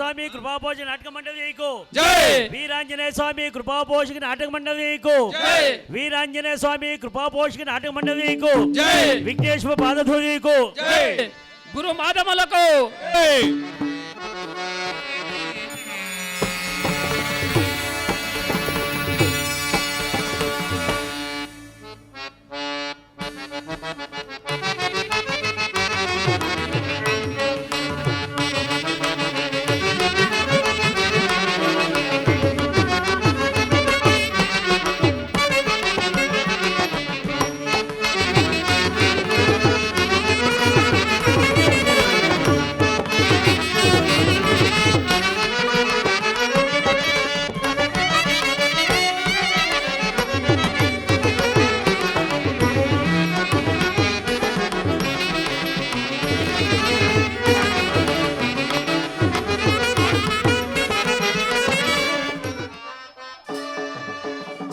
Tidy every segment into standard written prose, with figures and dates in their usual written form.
స్వామి కృపాపోషక నాటక మండలికు జై. వీరాంజనేయ స్వామి కృపాపోషక నాటక మండలికు జై. వీరాంజనేయ స్వామి కృపాపోషక నాటక మండలికు జై. విఘ్నేశ్వర పాదధూలికు జై. గురు మాధములకు జై.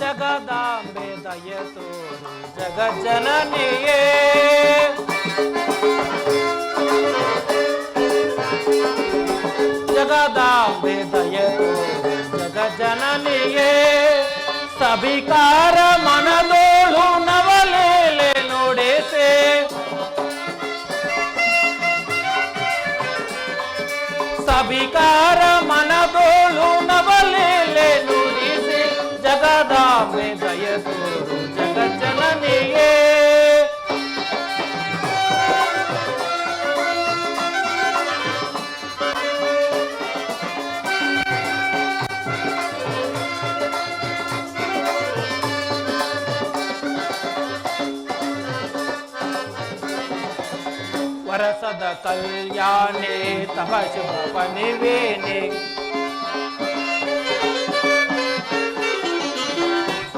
ಜಗದಾಂಬೆ ದಯತೋರು ಜಗಜ್ಜನನಿಯೇ ಜಗದಾಂಬೆ ದಯತೋರು ಜಗಜ್ಜನನಿಯೇ ಸಭಿಕಾರ ಮನದೋಳು ನವಲೇಲೆ ನೋಡೇಸೆ ಸಭಿಕಾರ ಮನದೋಳು ನವಲೇಲೆ ನುಡಿಸಿ ಜಗದಾಂಬೆ ದಯತೋರು ಜಗಜ್ಜನನಿಯೇ ವರಸದ ಕಲ್ಯಾಣೆ ತವ ಶುಭ ಪಣಿವೇನೆ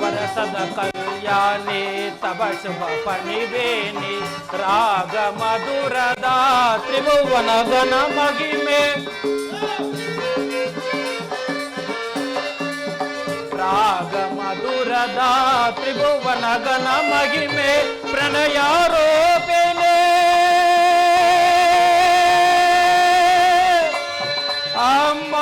ವರಸದ ಕಲ್ಯಾಣೆ ತವ ಶುಭ ಪಣಿವೇನೆ ರಾಗ ಮಧುರದ ತ್ರಿಭುವನದನ ಮಗಿಮೆ ರಾಗ ಮಧುರದ ತ್ರಿಭುವನಗನ ಮಗಿಮೆ ಪ್ರಣಯಾರೋಪಣೆ ಅಮ್ಮ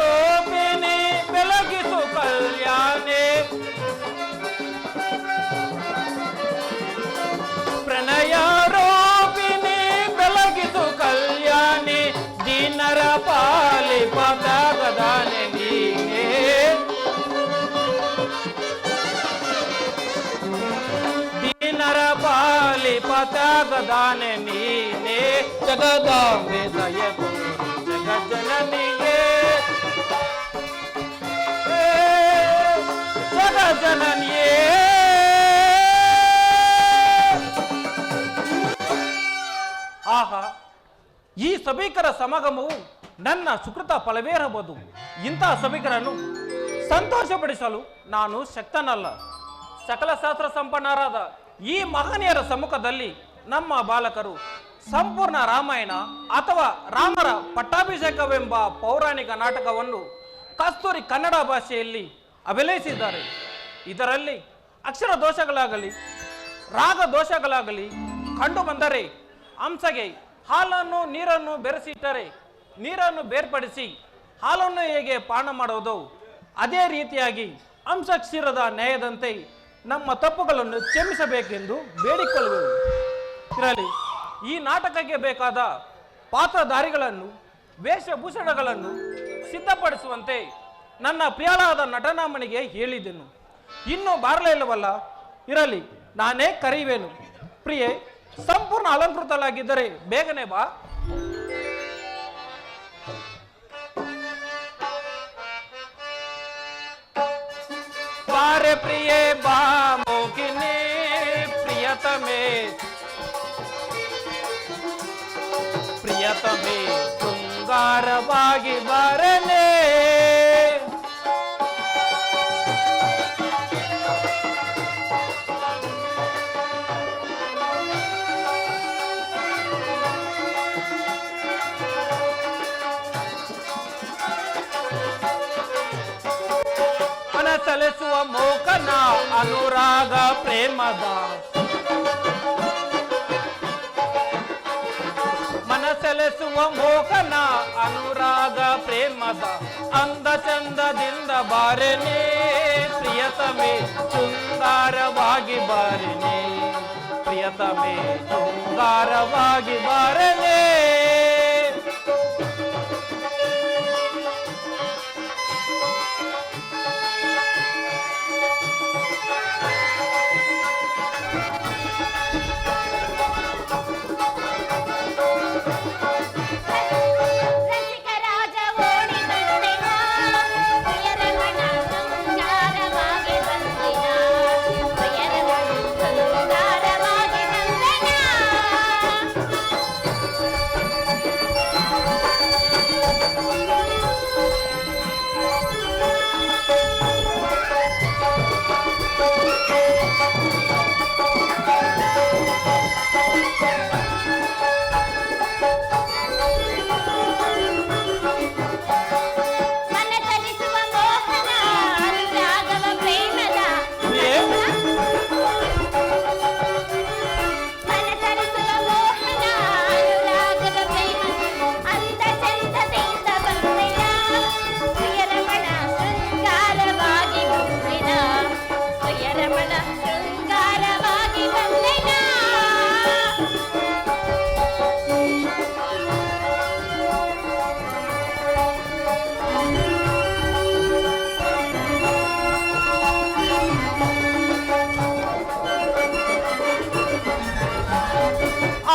ಪ್ರಣಯಾರೋಪಿಣಿ ಬೆಳಗಿಸು ಕಲ್ಯಾಣೆ ಪ್ರಣಯಾರೋಪಿಣಿ ಬೆಳಗಿಸು ಕಲ್ಯಾಣಿ ದೀನರ ಪಾಲಿ ಪದಾಗದಾನೆ ನೀನೆ ದೀನರ ಪಾಲಿ ಪದಾಗದಾನೆ ನೀನೆ ಜಗದಾಂಬೆ ದಯತೋರು ಜಗಜ್ಜನನಿಯೇ ಜಗಜ್ಜನನಿಯೇ ಆಹಾ ಈ ಸಭಿಕರ ಸಮಾಗಮವು ನನ್ನ ಸುಕೃತ ಫಲವೇರಬಹುದು. ಇಂತಹ ಸಭಿಕರನ್ನು ಸಂತೋಷಪಡಿಸಲು ನಾನು ಶಕ್ತನಲ್ಲ. ಸಕಲ ಶಾಸ್ತ್ರ ಸಂಪನ್ನರಾದ ಈ ಮಹನೀಯರ ಸಮ್ಮುಖದಲ್ಲಿ ನಮ್ಮ ಬಾಲಕರು ಸಂಪೂರ್ಣ ರಾಮಾಯಣ ಅಥವಾ ರಾಮರ ಪಟ್ಟಾಭಿಷೇಕವೆಂಬ ಪೌರಾಣಿಕ ನಾಟಕವನ್ನು ಕಸ್ತೂರಿ ಕನ್ನಡ ಭಾಷೆಯಲ್ಲಿ ಅಭಿನಯಿಸಿದ್ದಾರೆ. ಇದರಲ್ಲಿ ಅಕ್ಷರ ದೋಷಗಳಾಗಲಿ ರಾಗ ದೋಷಗಳಾಗಲಿ ಕಂಡು ಬಂದರೆ ಹಂಸಗೆ ಹಾಲನ್ನು ನೀರನ್ನು ಬೆರೆಸಿಟ್ಟರೆ ನೀರನ್ನು ಬೇರ್ಪಡಿಸಿ ಹಾಲನ್ನು ಹೇಗೆ ಪಾನ ಮಾಡುವುದು ಅದೇ ರೀತಿಯಾಗಿ ಹಂಸ ಕ್ಷೀರದ ನ್ಯಾಯದಂತೆ ನಮ್ಮ ತಪ್ಪುಗಳನ್ನು ಕ್ಷಮಿಸಬೇಕೆಂದು ಬೇಡಿಕೊಳ್ಳುವೆವು. ಇರಲಿ, ಈ ನಾಟಕಕ್ಕೆ ಬೇಕಾದ ಪಾತ್ರಧಾರಿಗಳನ್ನು ವೇಷಭೂಷಣಗಳನ್ನು ಸಿದ್ಧಪಡಿಸುವಂತೆ ನನ್ನ ಪ್ರಿಯಳಾದ ನಟನಾಮಣಿಗೆ ಹೇಳಿದೆನು. ಇನ್ನೂ ಬಾರಲಿಲ್ಲವಲ್ಲ, ಇರಲಿ ನಾನೇ ಕರೆಯುವೆನು. ಪ್ರಿಯೆ, ಸಂಪೂರ್ಣ ಅಲಂಕೃತಲಾಗಿದ್ದರೆ ಬೇಗನೆ ಬಾ. ಬಾರೆ ಪ್ರಿಯೆ ಬಾ ಮೋಗಿನಿ ಪ್ರಿಯತಮೆ ಪ್ರಿಯತಮೆ ಶೃಂಗಾರವಾಗಿ ಬರಲೇ ಮೋಕನ ಅನುರಾಗ ಪ್ರೇಮದ ಮನಸೆಲೆಸುವ ಮೋಕನ ಅನುರಾಗ ಪ್ರೇಮದ ಅಂದ ಚಂದದಿಂದ ಬಾರೆನೆ ಪ್ರಿಯತಮೆ ಶೃಂಗಾರವಾಗಿ ಬಾರೆನೆ ಪ್ರಿಯತಮೆ ಶೃಂಗಾರವಾಗಿ ಬಾರೆನೆ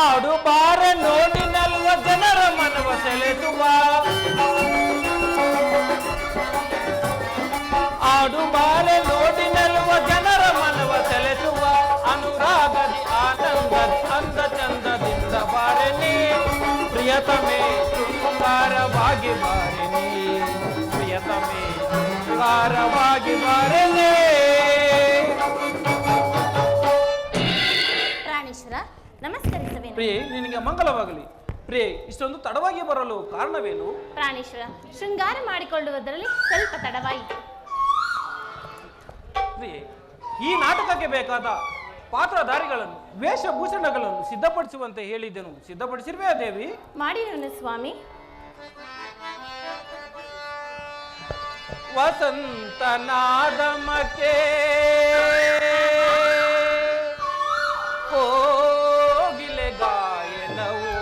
ಆಡು ಬಾರ ನೋಡಿ ನಲ್ವ ಜನರ ಮನವ ಸೆಳೆಸುವ ಆಡು ಬಾರ ನೋಡಿ ನಲ್ವ ಜನರ ಮನವ ಸೆಳೆಸುವ ಅನುರಾಗದಿ ಆನಂದದಿ ಅಂದ ಚಂದದಿಂದ ಬಾರೆನೆ ಪ್ರಿಯತಮೆ ಶೃಂಗಾರವಾಗಿ ಬಾರೆನೆ ಪ್ರಿಯತಮೆ ಶೃಂಗಾರವಾಗಿ ಬಾರೆನೆ ನಮಸ್ಕರಿಸುವೆ. ಪ್ರಿಯೆ ನಿನಗೆ ಮಂಗಲವಾಗಲಿ. ಪ್ರಿಯೆ ಇಷ್ಟೊಂದು ತಡವಾಗಿ ಬರಲು ಕಾರಣವೇನು? ಪ್ರಾಣೇಶ್ವರ, ಶೃಂಗಾರ ಮಾಡಿಕೊಳ್ಳುವುದರಲ್ಲಿ ಸ್ವಲ್ಪ ತಡವಾಯಿತು. ಪ್ರಿಯೆ, ಈ ನಾಟಕಕ್ಕೆ ಬೇಕಾದ ಪಾತ್ರಧಾರಿಗಳನ್ನು ವೇಷಭೂಷಣಗಳನ್ನು ಸಿದ್ಧಪಡಿಸುವಂತೆ ಹೇಳಿದ್ದೆನು, ಸಿದ್ಧಪಡಿಸಿರುವೆ ದೇವಿ? ಮಾಡಿರೋನು ಸ್ವಾಮಿ. ವಸಂತನಾದಮಕ್ಕೆ ಕೋಗಿಲೆ ಗಾಯನವು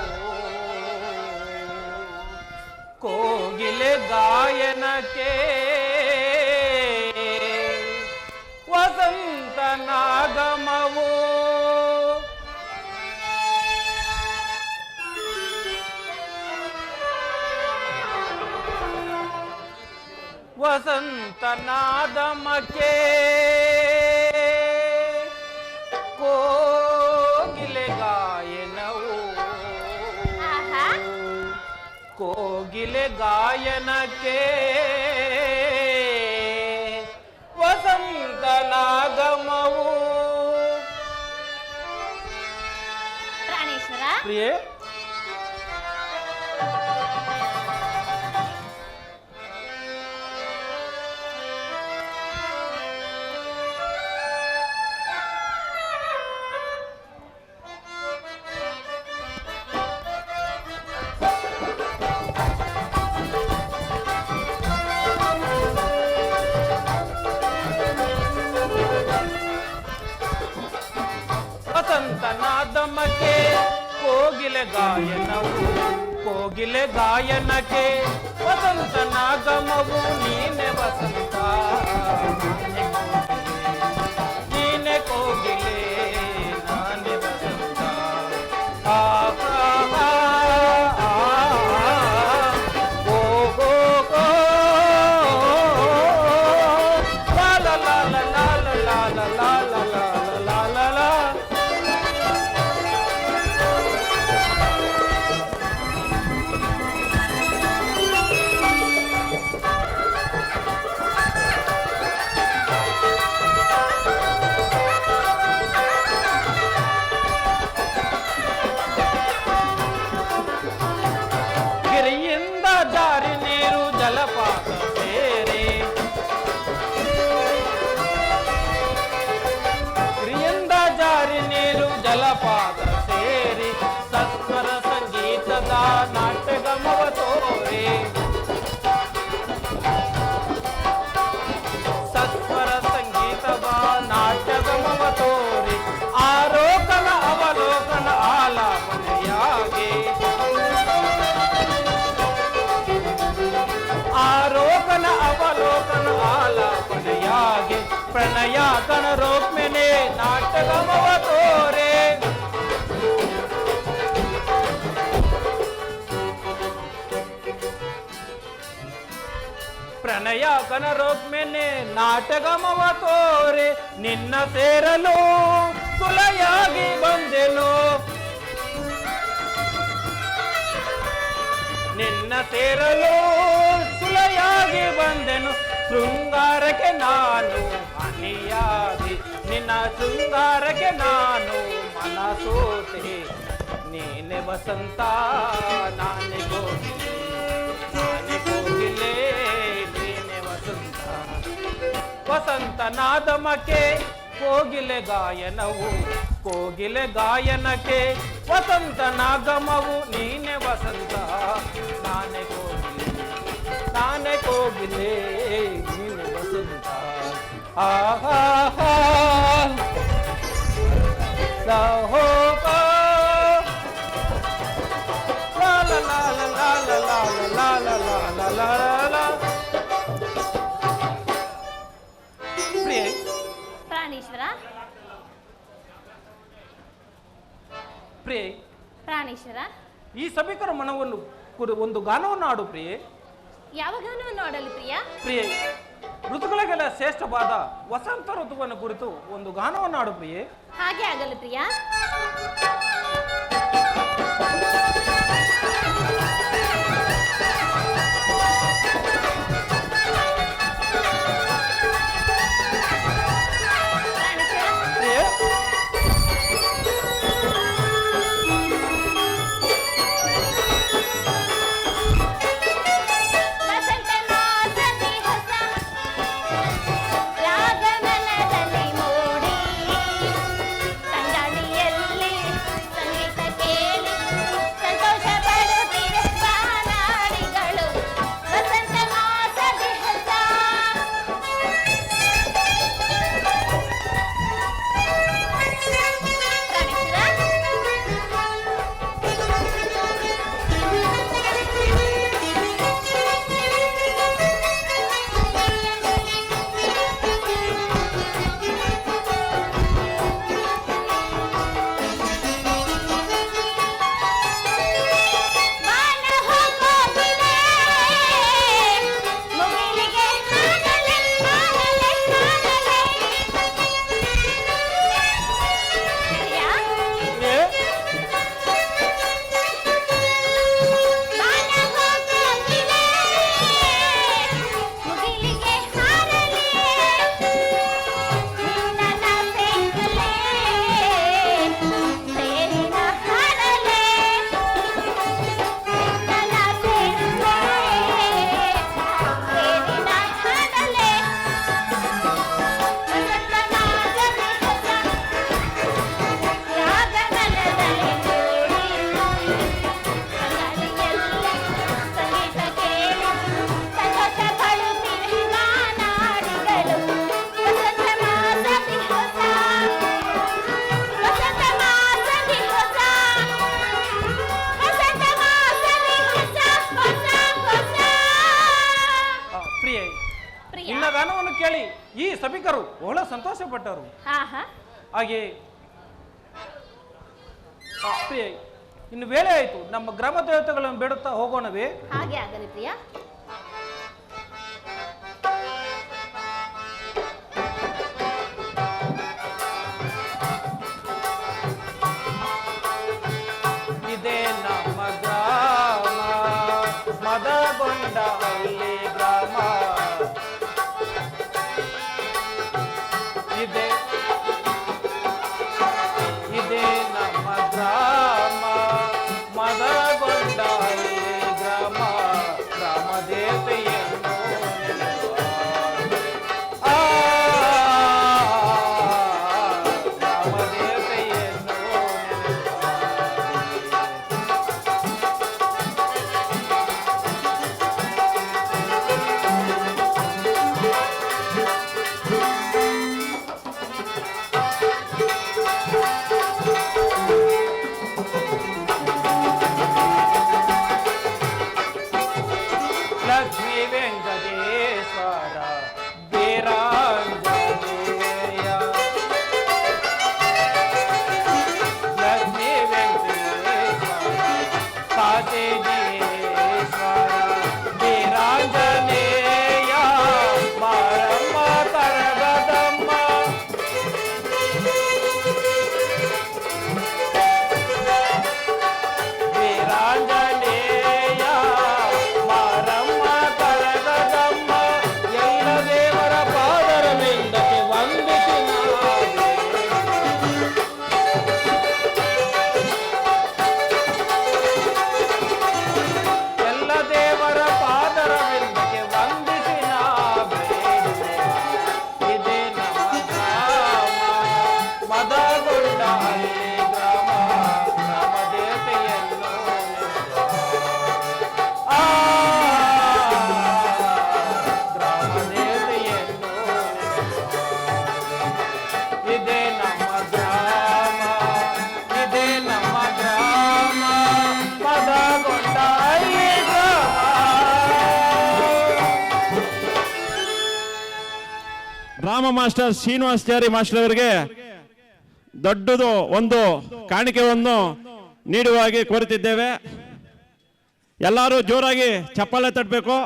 ಕೋಗಿಲೆ ಗಾಯನಕ್ಕೆ ವಸಂತನಾಗಮವು ವಸಂತನಾದಮಕ್ಕೆ ಕೋಗಿಲೆ ಗಾಯನವು ಕೋಗಿಲೆ ಗಾಯನಕ್ಕೆ ವಸಂತನಾಗಮವು. ಪ್ರಾಣೇಶ್ವರ, ಪ್ರಿಯೆ ವಸಂತನಾದಮಕ್ಕೆ ಕೋಗಿಲೆ ಗಾಯನವು ಕೋಗಿಲೆ ಗಾಯನಕ್ಕೆ ವಸಂತನಾಗಮವು ನೀನೆ ವಸಂತ ನೀನೆ ಕೋಗಿಲೆ ನಾನೆ ವಸಂತ ಆ ಜಲಪಾತ ಸೇರಿ ಸತ್ವರ ಸಂಗೀತದ ನಾಟ್ಯಗಮವ ತೋರಿ ಸತ್ವರ ಸಂಗೀತದ ನಾಟ್ಯಗಮವ ತೋರಿ ಆರೋಕನ ಅವಲೋಕನ ಆಲಾಪನೆಯಾಗಿ ಆರೋಕನ ಅವಲೋಕನ ಆಲಾಪನೆಯಾಗಿ ಪ್ರಣಯ ಕಣರೋಕ್ಮೆನೆ ನಾಟ್ಯಗಮವ ತೋರೆ ಪ್ರಣಯ ಕನರೋಕ್ಮೆನೆ ನಾಟಕಮವ ತೋರೆ ನಿನ್ನ ಸೇರಲು ಸುಲಯಾಗಿ ಬಂದೆನು ನಿನ್ನ ಸೇರಲು ಸುಲಯಾಗಿ ಬಂದೆನು ಶೃಂಗಾರಕ್ಕೆ ನಾನು ಅಣಿಯಾಗಿ ನಿನ್ನ ಶೃಂಗಾರಕ್ಕೆ ನಾನು ಮನಸೋತೆ ನೀನೆ ವಸಂತ ನಾನೇ ಕೋಗಿಲೆ ನಾನೇ ಕೋಗಿಲೆ ನೀನೆ ವಸಂತ ವಸಂತ ನಾದಮಕ್ಕೆ ಕೋಗಿಲೆ ಗಾಯನವು ಕೋಗಿಲೆ ಗಾಯನಕ್ಕೆ ವಸಂತ ನಾಗಮವು ನೀನೆ ವಸಂತ ನಾನೇ ಕೋಗಿಲೆ ನೀನೆ ವಸಂತ ಆಹಾ ಲಾಹೋಪಾ ಲಾ ಲಾ ಲಾ ಲಾ ಲಾ ಲಾ ಲಾ ಲಾ ಲಾ ಲಾ ಲಾ. ಪ್ರಿಯೆ ಪ್ರಾಣೇಶ್ವರ ಪ್ರಿಯೆ ಪ್ರಾಣೇಶ್ವರ ಈ ಸಭಿಕರ ಮನವನ್ನು ಒಂದು ಗಾನವನ್ನು ಆಡು ಪ್ರಿಯೆ. ಯಾವ ಗಾನವನ್ನು ಆಡಲಿ ಪ್ರಿಯ? ಪ್ರಿಯೆ ಋತುಗಳಿಗೆಲ್ಲ ಶ್ರೇಷ್ಠವಾದ ವಸಂತ ಋತುವನ್ನು ಕುರಿತು ಒಂದು ಗಾನವನ್ನು ಆಡು ಪ್ರಿಯೆ. ಹಾಗೆ ಆಗಲಿ ಪ್ರಿಯ. ಪ್ರಿಯೆ ನಿನ್ನ ಗಾನವನ್ನು ಕೇಳಿ ಈ ಸಭಿಕರು ಬಹಳ ಸಂತೋಷಪಟ್ಟರು. ಹಾಗೆ ಪ್ರಿಯೆ ಇನ್ನು ವೇಳೆ ಆಯಿತು, ನಮ್ಮ ಗ್ರಾಮ ದೇವತೆಗಳನ್ನು ಬೇಡುತ್ತಾ ಹೋಗೋಣವೇ? ಹಾಗೆ ಆಗಲಿ ಪ್ರಿಯ. ಇದೇ ನಮ್ಮ ಗ್ರಾಮ ಮದಗೊಂಡಹಳ್ಳಿ ಗ್ರಾಮ, ಇದೇ ನಮ್ಮ ಗ್ರಾಮ ಮದಗೊಂಡಹಳ್ಳಿ ಗ್ರಾಮ, ಗ್ರಾಮದೇ ರಾಮ ಮಾಸ್ಟರ್ ಶ್ರೀನಿವಾಸಾಚಾರಿ ಮಾಸ್ಟರ್ ಅವರಿಗೆ ದೊಡ್ಡದು ಒಂದು ಕಾಣಿಕೆಯನ್ನು ನೀಡುವಾಗಿ ಕೋರುತ್ತಿದ್ದೇವೆ. ಎಲ್ಲರೂ ಜೋರಾಗಿ ಚಪ್ಪಾಳೆ ತಟ್ಟಬೇಕು.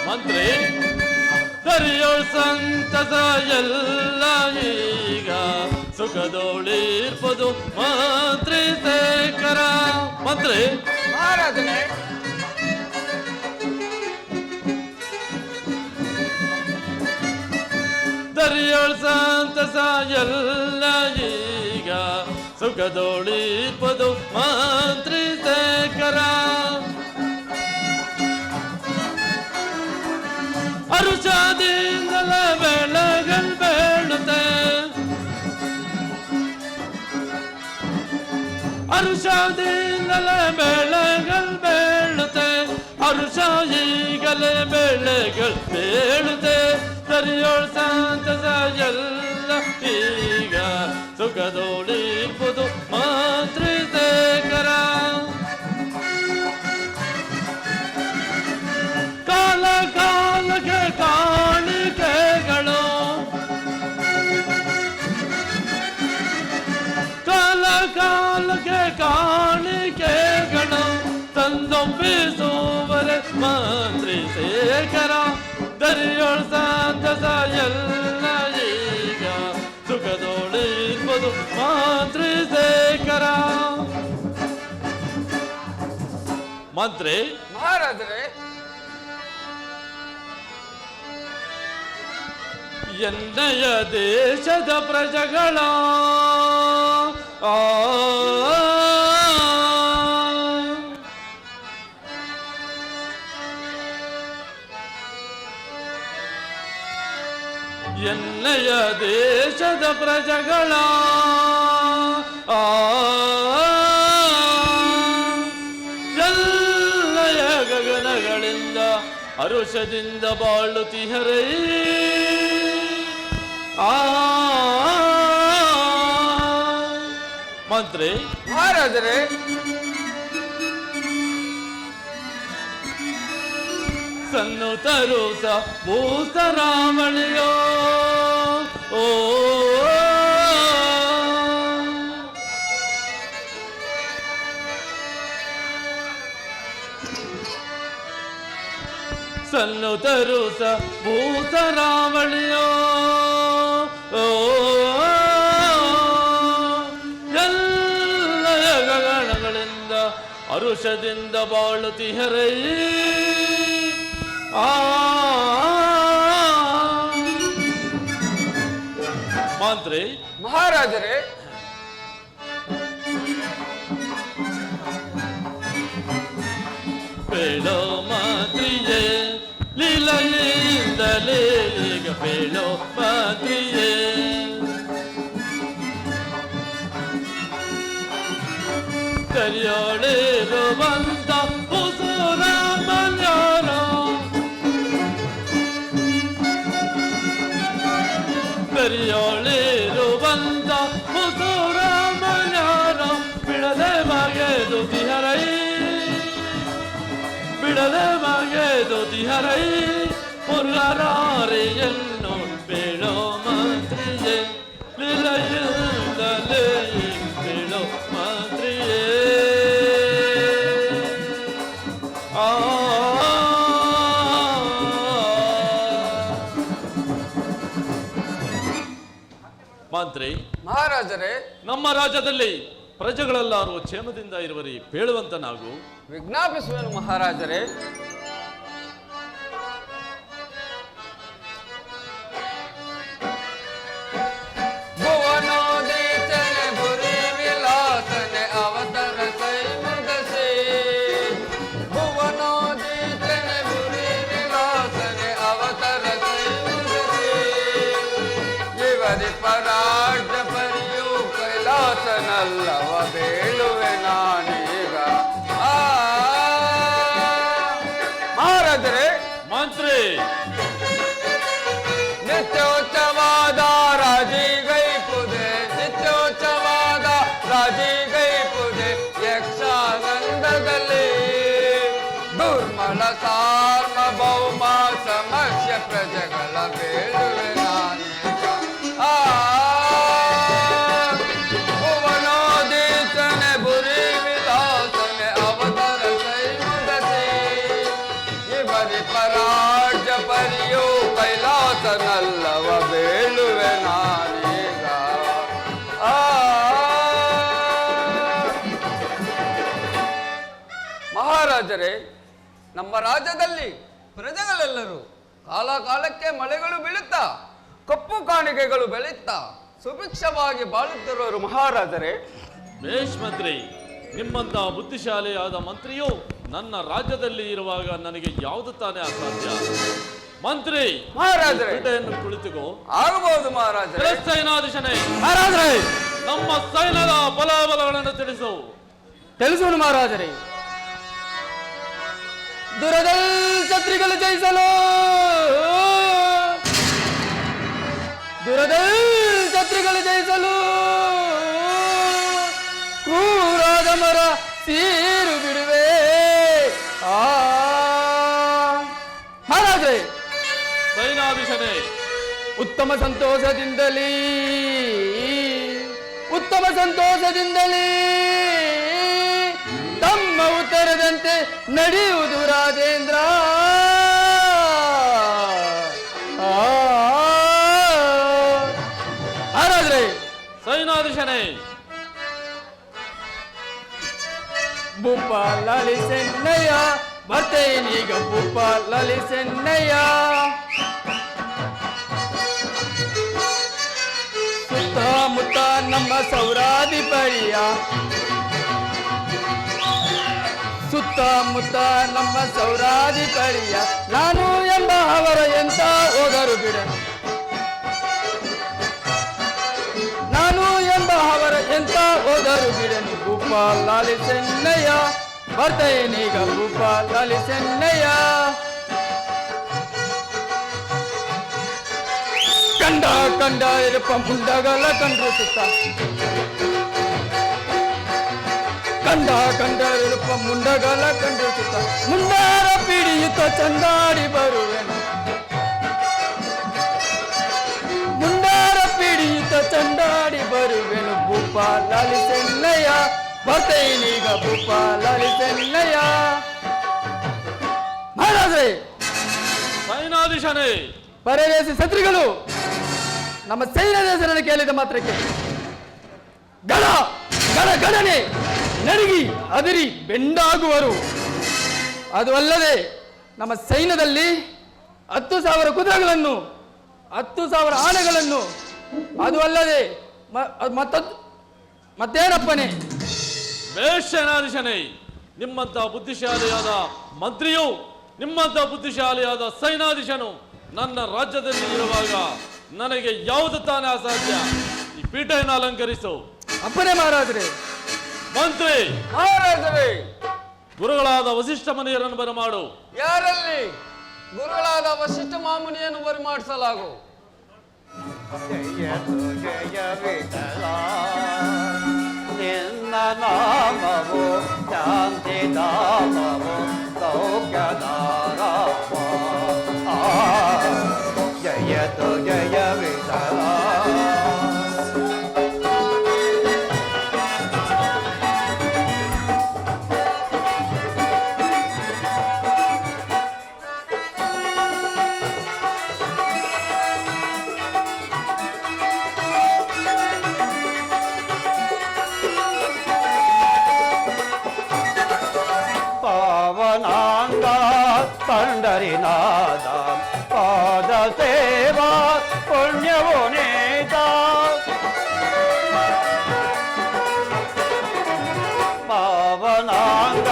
ಮಂತ್ರಿ ಕರಿಯೋ ಸಂತಸ ಎಲ್ಲ ಈಗ ಸುಖದೋಳಿರ್ಬೋದು ಮಂತ್ರಿ ಶೇಖರ. ಮಂತ್ರಿ ಮಹಾರಾಜನೇ, ದರಿಯೋಳ್ ಸಂತಸ ಎಲ್ಲ ಈಗ ಸುಖದೋಳಿರ್ಬೋದು ಮಂತ್ರಿ ಶೇಖರ. ಅರುಷಾದಿಂದಲ ಬೆಳಗಲ್ ಬೇಳುತ್ತೆ, ಅರುಷಾದಿಂದಲ ಬೆಳಗಲ್ ಬೇಳುತ್ತೆ, ಅರುಷ ಈಗಲೇ ಬೆಳೆಗಳು ಬೇಳುತ್ತೆ. ಸರಿಯೋಳ್ ಸಂತಸ ಎಲ್ಲ ಈಗ ಸುಖದೋಳಿರ್ಬೋದು ಮಂತ್ರಿ ಶೇಖರ. ಕಾಲ ಕಾಲಕ್ಕೆ ಕಾಣಿಕೆಗಳು, ಕಾಲ ಕಾಲಕ್ಕೆ ಕಾಣಿಕೆಗಳು ತಂದೊಪ್ಪಿಸುವರೆ ಮಂತ್ರಿ ಶೇಖರ. ದರಿಯೋಳ್ ಸಂತಸ ಎಲ್ಲ ಈಗ ಸುಖದೋಳಿರ್ಬೋದು ಮಂತ್ರಿ ಶೇಖರ. ಮಂತ್ರಿ ಮಹಾರಾಜರೇ, ಎನ್ನಯ ದೇಶದ ಪ್ರಜೆಗಳ ಎನ್ನಯ ದೇಶದ ಪ್ರಜೆಗಳ ಎಲ್ಲಯ ಗಗನಗಳಿಂದ ಹರುಷದಿಂದ ಬಾಳುತ್ತಿಹರೈ. ಮಂತ್ರಿ ಮಹಾರಾಜರೇ, ಸನ್ನುತರು ಸ ಭೂಸರಾವಳಿಯೋ ಓ ಸನ್ನುತರು ಸ ಭೂಸರಾವಳಿಯೋ ಎಲ್ಲ ಗಗನಗಳಿಂದ ಹರುಷದಿಂದ ಬಾಳುತ್ತಿಹರೈ. ಮಂತ್ರಿ ಮಹಾರಾಜರೇ, ಬೇಳೋ ಮಂತ್ರಿಯೇ ಲೀಲೆಯಿಂದಲೇ ಈಗ ಬೇಳೋ ಮಂತ್ರಿಯೇ. ಕರಿಯೋಳಿರುವಂತ ಪುಸುರಾಮನ್ಯಾರ, ಕರಿಯೋಳಿರುವಂತ ಪುಸುರಾಮನ್ಯಾರ ಬಿಡದೆ ಬಗೆದು ತಿಹರೈ, ಬಿಡದೆ ಬಗೆದು ತಿಹರೈ. ಪುಲ್ಲರಾರೆಯನ್ನು ಬೇಳೋ ಮಂತ್ರಿಯೇ ಲೀಲೆಯಿಂದಲೇ ಬೇಳೋ ಮಂತ್ರಿಯೇ. ಮಂತ್ರಿ ಮಹಾರಾಜರೇ, ನಮ್ಮ ರಾಜ್ಯದಲ್ಲಿ ಪ್ರಜೆಗಳೆಲ್ಲರೂ ಕ್ಷೇಮದಿಂದ ಇರುವರಿ ಪೇಳುವಂತ ನಾವು ವಿಜ್ಞಾಪಿಸುವೆನು ಮಹಾರಾಜರೇ. ಭುವನೋದೀತನೆ ಭುರಿ ವಿಲಾಸನೆ ಅವತರ ಕೈ ಮುಗಸೆ, ಭುವನೋದೀತನೆ ಭುರಿ ವಿಲಾಸನೆ ಅವತರ ಕೈ ಮುಗಸೆ. ಇವರಿ ಪರಾಜ್ಯ ಪರಿಯು ಕೈಲಾಸನಲ್ಲವ ಬೇಳುವೆ ನಾನೀಗ. ಮಹಾರಾಜರೇ, ಮಂತ್ರಿ ನಿತ್ಯೋಚ್ಚವಾದ ರಾಜಿಗೈಪುದೆ, ನಿತ್ಯೋಚ್ಚವಾದ ರಾಜಿಗೈಪುದೆ. ಯಕ್ಷಾನ ಸಾರ್ವಭೌಮ ಸಮಸ್ಯ ಪ್ರಜೆಗಳ ಬೇಡುವೆ ನಾನೀಗ. ಭುವನೋದೀತನೆ ಬುರಿ ವಿಲಾಸನೆ ಅವತರ ಸೈಮುದಸಿ ಇವರಿ ಪರಾಜ ಪರಿಯೋ ಕೈಲಾಸನಲ್ಲವ ಬೇಳುವೆ ನಾನೀಗ. ಮಹಾರಾಜರೇ, ನಮ್ಮ ರಾಜ್ಯದಲ್ಲಿ ಪ್ರಜೆಗಳೆಲ್ಲರೂ ಕಾಲ ಕಾಲಕ್ಕೆ ಮಳೆಗಳು ಬೀಳುತ್ತಾ ಕಪ್ಪು ಕಾಣಿಕೆಗಳು ಬೆಳೆಯುತ್ತಾ ಸುಭಿಕ್ಷವಾಗಿ ಬಾಳುತ್ತಿರುವರು ಮಹಾರಾಜರೇ. ಬೇಷ್ ಮಂತ್ರಿ, ನಿಮ್ಮಂತ ಬುದ್ಧಿಶಾಲಿಯಾದ ಮಂತ್ರಿಯು ನನ್ನ ರಾಜ್ಯದಲ್ಲಿ ಇರುವಾಗ ನನಗೆ ಯಾವುದು ತಾನೇ ಅಸಾಧ್ಯ. ಮಂತ್ರಿ ಮಹಾರಾಜರೇ, ಪೀಠೆಯನ್ನು ಕುಳಿತುಕೋ. ಆಗಬಹುದು ಮಹಾರಾಜರೇ. ಸೈನಾಧೀಶನೇ, ಮಹಾರಾಜರೇ, ನಮ್ಮ ಸೈನ್ಯದ ಬಲಾಬಲಗಳನ್ನು ತಿಳಿಸು. ತಿಳಿಸೋಣ ಮಹಾರಾಜರೇ. ದುರದಲ್ ಛತ್ರಿಗಳು ಜಯಿಸಲು, ದುರದಲ್ ಛತ್ರಿಗಳು ಜಯಿಸಲು ಕ್ರೂರಾದ ಮರ ತೀರು ಬಿಡುವೆ. ಮಹಾರಾಜರೇ, ಸೈನಾಧೀಶನೇ, ಉತ್ತಮ ಸಂತೋಷದಿಂದಲೇ ತಮ್ಮ ಉತ್ತರದಂತೆ ನಡೆಯುವುದು ರಾಜೇಂದ್ರ. ಮಹಾರಾಜರೇ, ಸೈನಾಧೀಶನೇ, ಭೂಪ ಲಲಿಸೆನ್ನಯ್ಯ ಬರ್ತೇನೀಗ, ಭೂಪ ಲಲಿಸೆನ್ನಯ್ಯ. ಸುತ್ತಮುತ್ತ ನಮ್ಮ ಸೌರಾಧಿಪರಿಯ, ಸುತ್ತಮುತ್ತ ನಮ್ಮ ಸೌರಾಧಿಪರಿಯ, ನಾನು ಎಂಬ ಅವರ ಎಂತ ಹೋದರು ಬಿಡ, ನಾನು ಎಂಬ ಅವರ ಎಂತ ಹೋದರು ಬಿಡನು. ಭೂಪ ಲಾಲಿಸೆನ್ನಯ್ಯ ಬರ್ತೇನೀಗ, ಭೂಪ ಲಾಲಿಸೆನ್ನಯ್ಯ. ಕಂಡ ಕಂಡ ಇರಪ್ಪ ಮುಂಡಗಲ ಕಂಡ್ರು ಸುತ್ತ, ಕಂಡ ಕಂಡ ಇರಪ್ಪ ಮುಂಡಗಲ ಕಂಡ್ರು ಸುತ್ತ, ಮುಂಡಾರ ಪಿಡಿಯುತ್ತ ಚಂದಾಡಿ ಬರುವೆನು, ಮುಂಡಾರ ಪಿಡಿಯುತ್ತ ಚಂದಾಡಿ ಬರುವೆನು. ಭೂಪ ಲಾಲಿಸೆನ್ನಯ್ಯ ಬರ್ತೇನೀಗ, ಭೂಪ ಲಾಲಿಸೆನ್ನಯ್ಯ. ಮಹಾರಾಜರೇ, ಸೈನಾಧೀಶನೇ, ಪರದೇಶಿ ಶತ್ರುಗಳು ನಮ್ಮ ಸೈನ್ಯದ ಹೆಸರನ್ನು ಕೇಳಿದ ಮಾತ್ರಕ್ಕೆ ಗಡ ಗಡ ಗಡನೆ ನಡುಗಿ ಅದರಿ ಬೆಂಡಾಗುವರು. ಅದು ಅಲ್ಲದೆ ನಮ್ಮ ಸೈನ್ಯದಲ್ಲಿ 10,000 ಕುದುರೆಗಳನ್ನು, 10,000 ಆನೆಗಳನ್ನು, ಅದು ಅಲ್ಲದೆ ಮತ್ತೇನಪ್ಪನೇ. ಬೇಷ್ ಸೇನಾಧೀಶನೇ, ನಿಮ್ಮಂತ ಬುದ್ಧಿಶಾಲಿಯಾದ ಮಂತ್ರಿಯು, ನಿಮ್ಮಂತ ಬುದ್ಧಿಶಾಲಿಯಾದ ಸೈನಾಧೀಶನು ನನ್ನ ರಾಜ್ಯದಲ್ಲಿ ಇರುವಾಗ ನನಗೆ ಯಾವುದು ತಾನೇ ಅಸಾಧ್ಯ. ಈ ಪೀಠೆಯನ್ನು ಅಲಂಕರಿಸು. ಅಪ್ಪನೇ ಮಹಾರಾಜರೇ. ಮಂತ್ರಿ ಮಹಾರಾಜರೇ, ಗುರುಗಳಾದ ವಸಿಷ್ಠ ಮುನಿಯರನ್ನು ಬರಮಾಡು. ಯಾರಲ್ಲಿ ಗುರುಗಳಾದ ವಸಿಷ್ಠ ಮಾಮುನಿಯನ್ನು ಬರಮಾಡಿಸಲಾಗು. ಜಯತು ಜಯ ವಿಠಲ, ನಿನ್ನ ನಾಮವು ಶಾಂತಿಧಾಮವು ಸೌಖ್ಯದಾರಾಮ. ಜಯತು ಜಯ ವಿಠಲ. ಪಾವನಾಂಗ ಪಂಡರಿನಾದ ಪಾದ ಸೇವಾ ಪುಣ್ಯವೋ ನೇತ. ಪಾವನಾಂಗ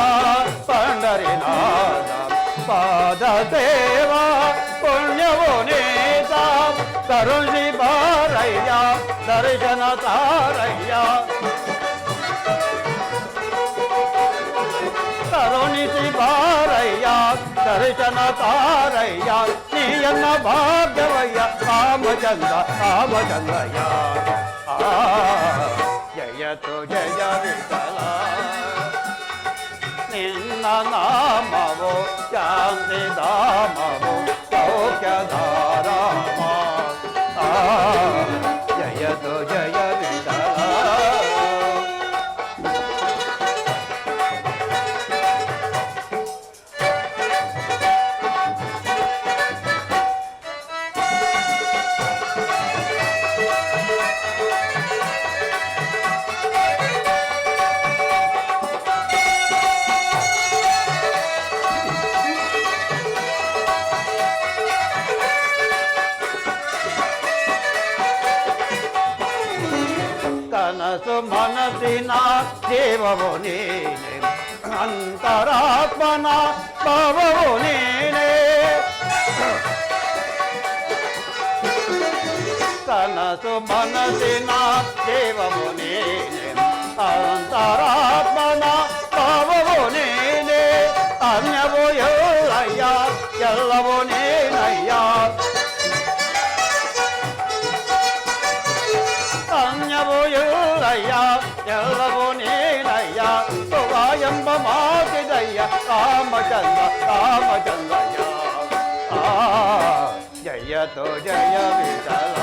ಪಂಡರಿನಾದ ಪಾದ ಸೇವಾ ಪುಣ್ಯವೋ ನೇತ. ಕರುಣಿ ಬಾರಯ್ಯ ದರ್ಶನ ತಾರಯ್ಯ, ಕರುಣಿಸಿ ಬಾರಯ್ಯ ದರ್ಶನ ತಾರಯ್ಯ. ನೀಯನ್ನ ಭಾಗ್ಯವಯ್ಯ ಕಾಮಚಂದ ಕಾಮಚಂದ್ರಯ್ಯ. ಜಯತು ಜಯ ವಿಠಲ. ನಿನ್ನ ನಾಮವು ಶಾಂತಿಧಾಮವು ಸೌಖ್ಯಧಾರಾಮ ಜಯತು ಜಯ ವಿಠಲ. ಕನಸು ಮನಸ್ಸಿನ ಜೀವವು ನೀನೆ, ಅಂತರಾತ್ಮನ ಭಾವವು ನೀನೆ. ಕನಸು ಮನಸ್ಸಿನ ಜೀವವು ನೀನೆ, ಅಂತರಾತ್ಮನ ಭಾವವು ನೀನೆ. ಅನ್ಯವೋ ಎಲ್ಲಯ್ಯ ಎಲ್ಲವೂ ನೀನಯ್ಯ, ಅನ್ಯವೋ ಎಲ್ಲಯ್ಯ ಎಲ್ಲವೂ ನೀನಯ್ಯ. ಸುಖ ಎಂಬ ಮಾತಿದಯ್ಯ ರಾಮಚಂದ್ರ ರಾಮಚಂದ್ರಯ್ಯ. ಜಯತು ಜಯ ವಿಠಲ.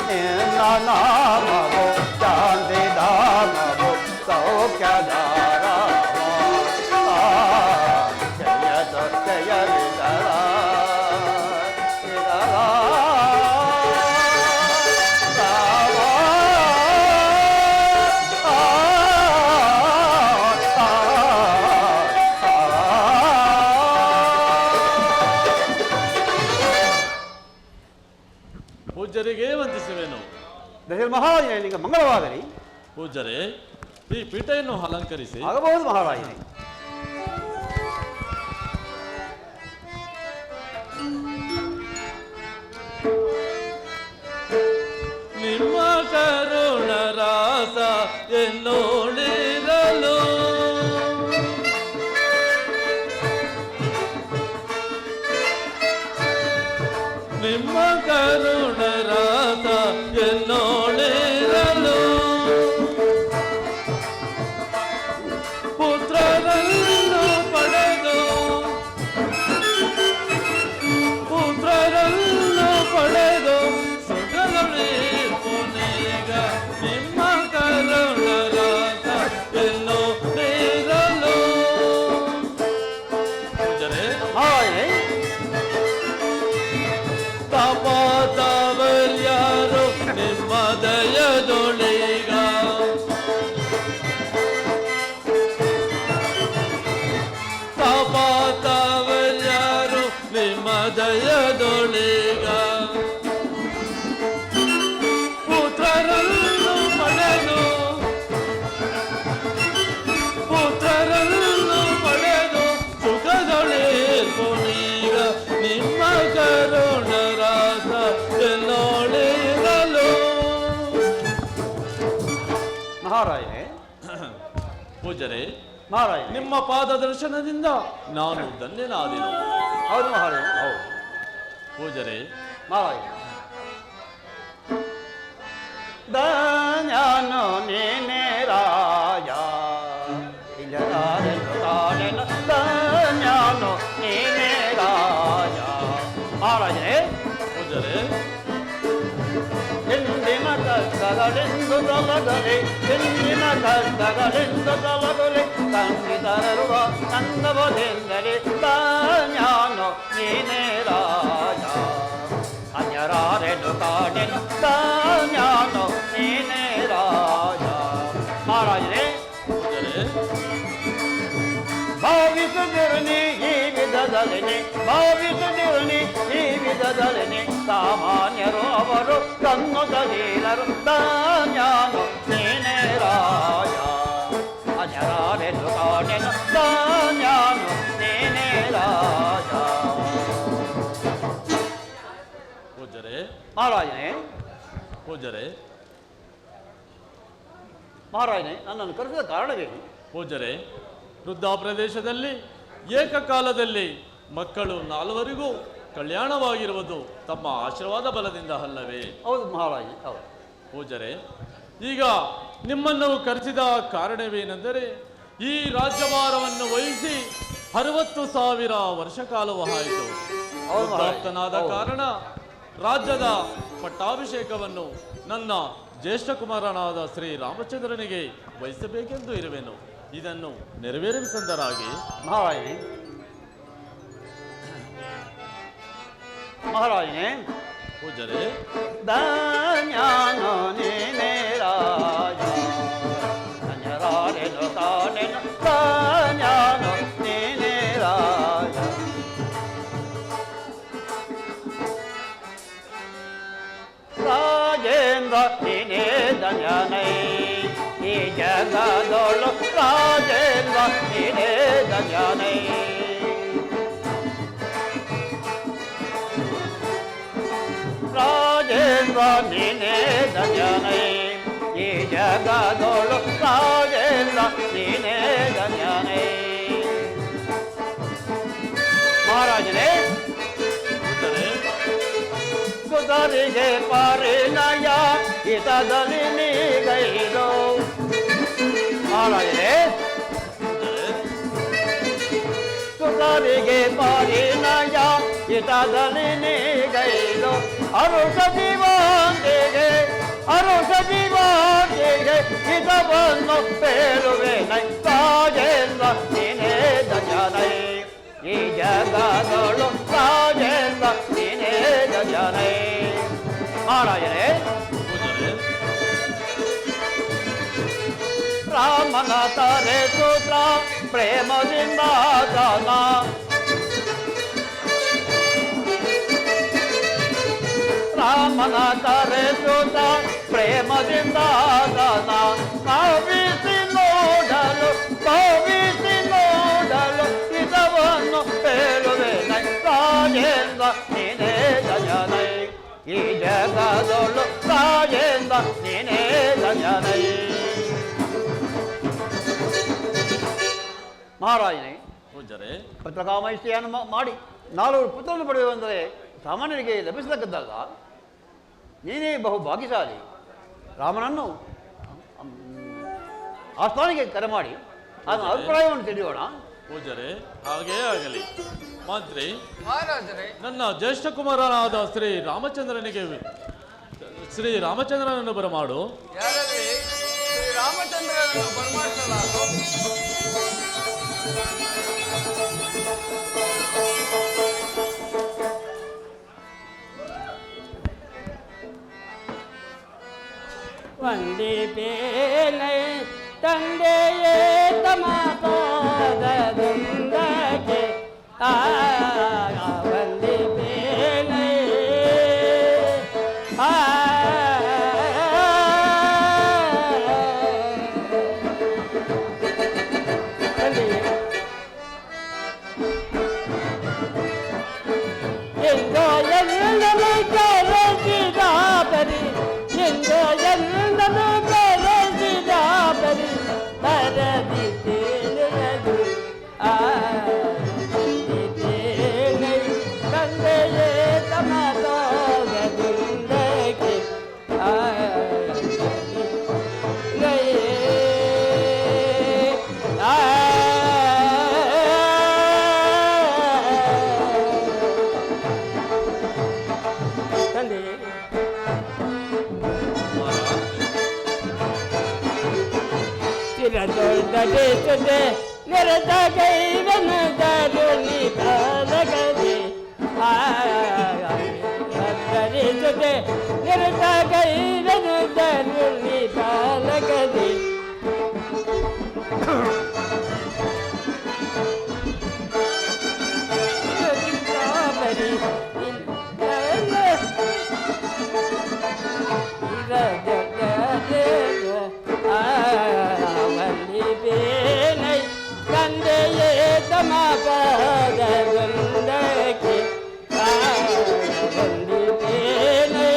ನಿನ್ನ ನಾಮವು ಶಾಂತಿಧಾಮವು ಸೌಖ್ಯಧಾರಾಮ. ಜಯತು ಜಯ ವಿಠಲ ವಿಠಲ. ಪೂಜ್ಯರಿಗೆ ವಂದಿಸುವೆನು. ದಶರಥ ಮಹಾರಾಜನೇ ನಿಮಗೆ ಮಂಗಳವಾಗಲಿ. ಪೂಜ್ಯರೇ, ಈ ಪೀಠೆಯನ್ನು ಅಲಂಕರಿಸಿ. ಆಗಬಹುದು ಮಹಾರಾಜನೇ. ನಿಮ್ಮ ಕರುಣ ರಾಸ ಎನ್ನೋಳಿರಲು ನಿಮ್ಮ ಕರುಣ ರಾಸ ಎನ್ನೋಳಿರಲು ಪುತ್ರರನ್ನು ಪಡೆದು ಪುತ್ರರನ್ನು ಪಡೆದು ಸುಖದೊಳೀಗ ನಿಮ್ಮ ಕರುಣ ರಾಸ ಎನ್ನೋಳಿರಲು. ಪೂಜರೇ, ಮಹಾರಾಜನೇ ತಪತವರ್ಯಾರು ನಿಮ್ಮ ದಯದೊಳೀಗ ತಪತವರ್ಯಾರು ನಿಮ್ಮ ದಯದೊಳೀಗ ಪುತ್ರರನ್ನು ಪಡೆದು ಪುತ್ರರನ್ನು ಪಡೆದು ಸುಖದೊಳೀಗ ನಿಮ್ಮ ಕರುಣ ರಾಸ ಎನ್ನೋಳಿರಲು. ಮಹಾರಾಜನೇ ಪೂಜರೇ, ಮಹಾರಾಜ ನಿಮ್ಮ ಪಾದ ದರ್ಶನದಿಂದ ನಾನು ಧನ್ಯನಾದೆನು. ಹೌದು ಮಹಾರಾಜ ಹೌದು ಪೂಜರೇ, ಮಹಾರಾಜ. ಧನ್ಯನು ನೀನೇ ರಾಜ ಇಲ್ಲದಾರೆನು ಕಾಣೆನು. ಧನ್ಯನು ನೀನೇ ರಾಜ. ಮಹಾರಾಜನೇ ಪೂಜರೇ, ಎಂದಿನ ಕಷ್ಟಗಳೆಂದು ತೊಲಗಲಿ, ಎಂದಿನ ಕಷ್ಟಗಳೆಂದು ತೊಲಗಲಿ, ಸಂಗೀತರುವ ನಂದಬೋದೆಂದರೆ ಜ್ಞಾನ ನೀನೇ ರಾಜ. ಅನ್ಯರಾರೆನು ಕಾಣೆನು ಜ್ಞಾನ ನೀನೇ ರಾಜ. ಮಹಾರಾಜರೇ, ಪೂಜರೇ, ಭಾವಿಸುತ್ತಿರುನಿ ಈ ವಿಧದಲ್ಲಿ, ಭಾವಿಸುತ್ತಿರುನಿ ಈ ವಿಧದಲ್ಲಿ, ಸಾಮಾನ್ಯರು ಅವರು ಕಣ್ಣುದೀರರು ಜ್ಞಾನ ನೀನೇ ರಾಜ. ಅನ್ಯರಾರೆನು ಕಾಣೆನು ಜ್ಞಾನ ನೀನೇ ರಾಜ. ಪೂಜರೇ, ಮಹಾರಾಜನೇ ಪೂಜರೇ, ಮಹಾರಾಜನೇ ನನ್ನನ್ನು ಕರೆಸಿದ ಕಾರಣವೇನು? ಪೂಜರೇ, ವೃದ್ಧ ಪ್ರದೇಶದಲ್ಲಿ ಏಕಕಾಲದಲ್ಲಿ ಮಕ್ಕಳು ನಾಲ್ವರಿಗೂ ಕಲ್ಯಾಣವಾಗಿರುವುದು ತಮ್ಮ ಆಶೀರ್ವಾದ ಬಲದಿಂದ ಅಲ್ಲವೇ? ಹೌದು ಮಹಾರಾಜ ಹೌದು. ಪೂಜರೇ, ಈಗ ನಿಮ್ಮನ್ನು ಕರೆಸಿದ ಕಾರಣವೇನೆಂದರೆ ಈ ರಾಜ್ಯಭಾರವನ್ನು ವಹಿಸಿ 60,000 ವರ್ಷ ಕಾಲವೂ ಆಯಿತು. ಹೌದು ಮಹಾರಾಜ್. ವೃದ್ಧಾಪ್ತನಾದ ಹೌದು. ಕಾರಣ ರಾಜ್ಯದ ಪಟ್ಟಾಭಿಷೇಕವನ್ನು ನನ್ನ ಜ್ಯೇಷ್ಠ ಕುಮಾರನಾದ ಶ್ರೀ ರಾಮಚಂದ್ರನಿಗೆ ವಹಿಸಬೇಕೆಂದು ಇರುವೆನು. ಇದನ್ನು ನೆರವೇರಿಸಂದರಾಗಿ ಮಹಾರಾಜನೇ ಮಹಾರಾಜನೇ ಪೂಜರೆ ಧನ್ಯಾನೋ ನೀನೇ ರಾಜ ಧನ್ಯರಾರೆನು ತಾನೆನು ಧನ್ಯಾನೋ ನೀನೇ ರಾಜ ರಾಜೇಂದ್ರ ನೀನೇ ಧನ್ಯನೈ ಈ ಜಗದೊಳು ರಾಜೇಂದ್ರ ನೀನೇ ಧನ್ಯನೈ ರಾಜೇಂದ್ರ ನೀನೇ ಧನ್ಯನೈ ಈ ಜಗದೊಳು ರಾಜೇಂದ್ರ ನೀನೇ ಧನ್ಯನೈ ಮಹಾರಾಜನೇ ಪೂಜರೆ ಸುಧರಿಗೆ ಪರಿಣಯ ಹಿತದಲ್ಲಿ ನೀಗೈದು ಮಹಾರಾಜನೇ ಸುಧರಿಗೆ ಪರಿಣಯ ಹಿತದಲ್ಲಿ ನೀಗೈದು ಅರುಷ ಜೀವಂತಿಗೆ ಹಿತವನ್ನು ಪೇಳುವೆ ನೈ ರಾಜೇಂದ್ರ ನೀನೇ ಧನ್ಯನೈ ಈ ಜಗದೊಳು ರಾಜೇಂದ್ರ ನೀನೇ ಧನ್ಯನೈ ಮಹಾರಾಜನೇ ಪೂಜರೆ ರಾಮನ ತಾರೆ ಸೂತ್ರ ಪ್ರೇಮದಿಂದ ದಾನ ರಾಮನ ತಾರೆ ಸೂತ್ರ ಪ್ರೇಮದಿಂದ ದಾನ ಕಾವಿಸಿ ನೋಡಲು ಇದವನ್ನು ಪೇಳುವೆ ನೈ ರಾಜೇಂದ್ರ ನೀನೇ ಧನ್ಯನೈ ಈ ಜಗದೊಳು ರಾಜೇಂದ್ರ ನೀನೇ ಧನ್ಯನೈ ಮಹಾರಾಜನೇ ಪೂಜರೆ ಪುತ್ರಕಾಮೈಷ್ಠಿಯನ್ನು ಮಾಡಿ 4 ಪುತ್ರರನ್ನು ಪಡೆಯುವಂದರೆ ಸಾಮಾನ್ಯರಿಗೆ ಲಭಿಸತಕ್ಕದ್ದಲ್ಲ. ನೀನೇ ಬಹು ಭಾಗ್ಯಶಾಲಿ. ರಾಮನನ್ನು ಆಸ್ಥಾನಿಗೆ ಕರೆ ಮಾಡಿ ಅದನ್ನು ಅಭಿಪ್ರಾಯವನ್ನು ತಿಳಿಯೋಣ. ಪೂಜರೆ ಹಾಗೇ ಆಗಲಿ. ಮಂತ್ರಿ ಮಹಾರಾಜರೇ ನನ್ನ ಜ್ಯೇಷ್ಠ ಕುಮಾರನಾದ ಶ್ರೀ ರಾಮಚಂದ್ರನನ್ನು ಬರಮಾಡು. ಯಾರಲ್ಲಿ ಶ್ರೀ ರಾಮಚಂದ್ರನನ್ನು ಬರಮಾಡಿಸಲಾಗೋ. ವಂದೇ ಬೇನೆ ತಂದೆಯೇ ತಮ ಪಾದದಿಂದಕ್ಕೆ ವಂದೇ ಬೇನೆ ಎಂದೋ ಎಲ್ಲನೂ ಕರೆಸಿದ ಬರಿ ಎಂದೋ ಎಲ್ಲನೂ ಕರೆಸಿದ ಬರಿ ಬರದಿ ತೇಲದು ತೇಲೈ ತಂದೆಯೇ ತಮ ತೋಗದಿಂದಕ್ಕೆ ತಂದೆ ಚಿರದೊಡ್ಡದೆ ನೆರೆದ ಕೈವನ ದರುಣಿ ಕಾಲಗದೆ ಧರಿಸದೆ ನೆರೆದ ಕೈವನ ದರುಣಿ ಕಾಲಗದೆ ಬೇನೈ ತಂದೆಯೇ ತಮ ಪಾದಕ್ಕೆ ಬಂದಿ ಬೇನೈ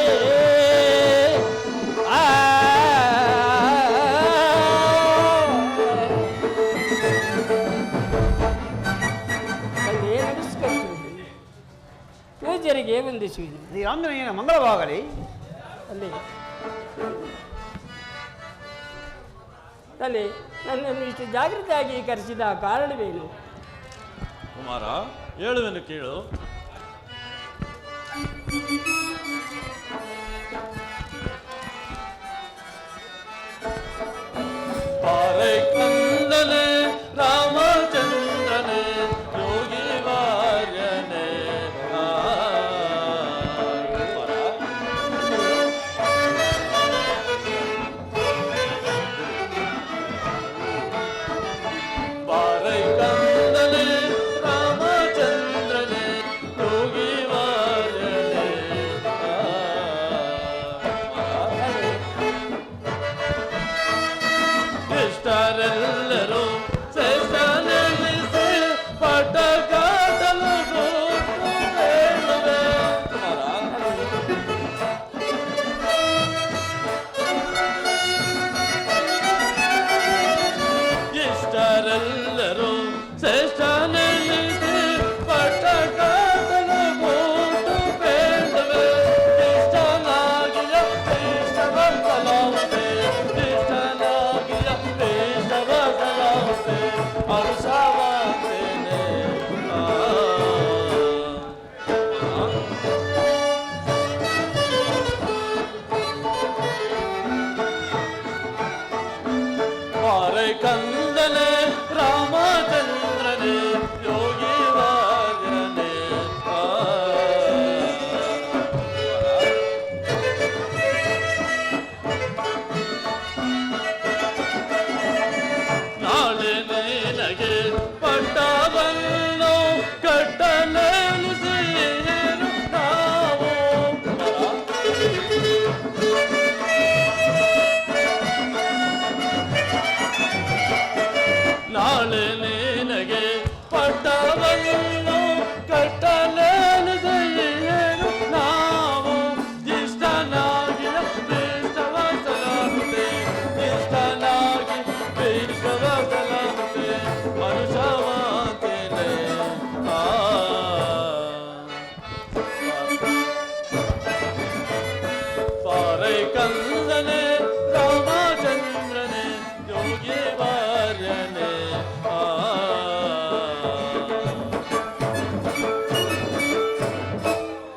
ಪೂಜರಿಗೆ ವಂದಿಸುವುದು ಶ್ರೀರಾಮಚಂದ್ರನ ಮಂಗಳವಾಗಲಿ. ಅಲ್ಲಿ ತಂದೆ, ನನ್ನನ್ನು ಇಷ್ಟು ಜಾಗೃತಿಯಾಗಿ ಕರೆಸಿದ ಕಾರಣವೇನು? ಕುಮಾರ, ಹೇಳುವೆನು ಕೇಳು. ಪಾರೈ ಕಂದನೆ ರಾಮಚಂದ್ರನೇ ಯೋಗಿ ವಾರ್ಯನೇ. ಪಾರೈ ಕಂದನೆ ರಾಮಚಂದ್ರನೇ ಯೋಗಿ ವಾರ್ಯನೇ. ಇಷ್ಟರೆಲ್ಲರೂ ಶ್ರೇಷ್ಠ ನೆಲೆಸಿ ಪಟ ಕಾಟಲು ಹೇಳುವೆ. ಇಷ್ಟರೆಲ್ಲರೂ ಶ್ರೇಷ್ಠ ನೆಲೆಸಿ ಪಟ ಕಾಟಲು ಕೂಟು ಬೇಡುವೆ. ಇಷ್ಟನಾಗಿಯ ಇಷ್ಟವ ಸಲಾಮತೆ, ಇಷ್ಟನಾಗಿಯ ಇಷ್ಟವ ಸಲಾಮತೆ ಅನುಸವಾತೇನೆ. ಪಾರೈ ಕಂದನೆ ರಾಮಚಂದ್ರನೇ ಯೋಗಿ ವಾರ್ಯನೇ. ನಾಳೆ ನಿನಗೆ ಪಟ್ಟವನ್ನು ಕಟ್ಟಲೇನು ಸೇರು ನಾವು. ನಾಳೆ ನಿನಗೆ ಪಟ್ಟವನ್ನು ಕಟ್ಟಲೇನು ಸೇರು ನಾವು. ಇಷ್ಟನಾಗಿಯ ಇಷ್ಟವ ಸಲಾಮತೆ, ಇಷ್ಟನಾಗಿ ಇಷ್ಟವ ಸಲಾಮತೆ ಅನುಸವಾತೇನೆ. ಪಾರೈ ಕಂದನೆ ರಾಮಚಂದ್ರನೇ ಯೋಗಿ ವಾರ್ಯನೇ.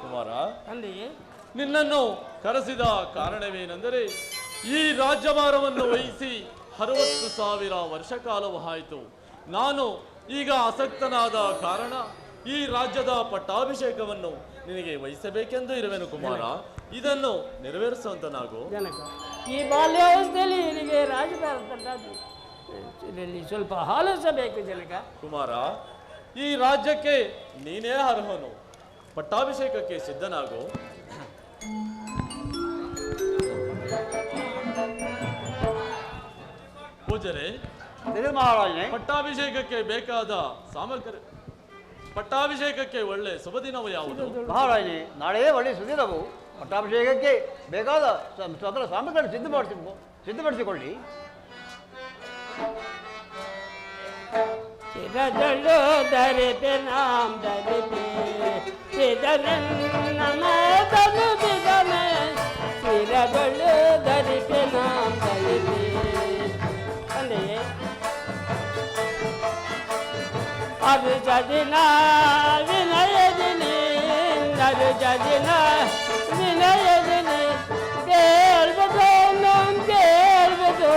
ಕುಮಾರ, ತಂದೆ, ನಿನ್ನನ್ನು ಕರೆಸಿದ ಕಾರಣವೇನೆಂದರೆ ಈ ರಾಜ್ಯಭಾರವನ್ನು ವಹಿಸಿ 60,000 ವರ್ಷ ಕಾಲವು ಆಯಿತು. ನಾನು ಈಗ ಆಸಕ್ತನಾದ ಕಾರಣ ಈ ರಾಜ್ಯದ ಪಟ್ಟಾಭಿಷೇಕವನ್ನು ನಿನಗೆ ವಹಿಸಬೇಕೆಂದು ಇರುವೆನು ಕುಮಾರ. ಇದನ್ನು ನೆರವೇರಿಸುವಂತನಾಗು. ಜನಕ, ಈ ಬಾಲ್ಯಾವಸ್ಥೆಯಲ್ಲಿ ನಿನಗೆ ಇದರಲ್ಲಿ ಸ್ವಲ್ಪ ಆಲೋಚಿಸಬೇಕು ಜನಕ. ಕುಮಾರ, ಈ ರಾಜ್ಯಕ್ಕೆ ನೀನೇ ಅರ್ಹನು. ಪಟ್ಟಾಭಿಷೇಕಕ್ಕೆ ಸಿದ್ಧನಾಗು. ಪೂಜರೆ, ಮಹಾರಾಜನೇ, ಪಟ್ಟಾಭಿಷೇಕಕ್ಕೆ ಬೇಕಾದ ಸಾಮಗ್ರಿ, ಪಟ್ಟಾಭಿಷೇಕಕ್ಕೆ ಒಳ್ಳೆ ಶುಭ ದಿನವು ಯಾವುದು? ಮಹಾರಾಜನೇ, ನಾಳೆ ಒಳ್ಳೆಯ ಸುದಿನವು. ಪಟ್ಟಾಭಿಷೇಕಕ್ಕೆ ಬೇಕಾದ ಸಕಲ ಸಾಮಗ್ರಿಗಳನ್ನು ಸಿದ್ಧಪಡಿಸಿಕೊಳ್ಳಿ. ಚಿರದಳು ಧರಿತೆ ನಾಮ ಧರಿತೆ ನಮದನು ಬಿದನೆ, ಚಿರದಳು ಧರಿತೆ ನಾಮ ಧರಿತೆ. ಅಂದೆಯೇ ಅದು ಜದಿನ ವಿನಯದಿನಿ, ಅದು ಜದಿನ ವಿನಯದಿನಿ. ಕೇಳ್ಬೋದು ನಾನು ಕೇಳ್ಬೋದು,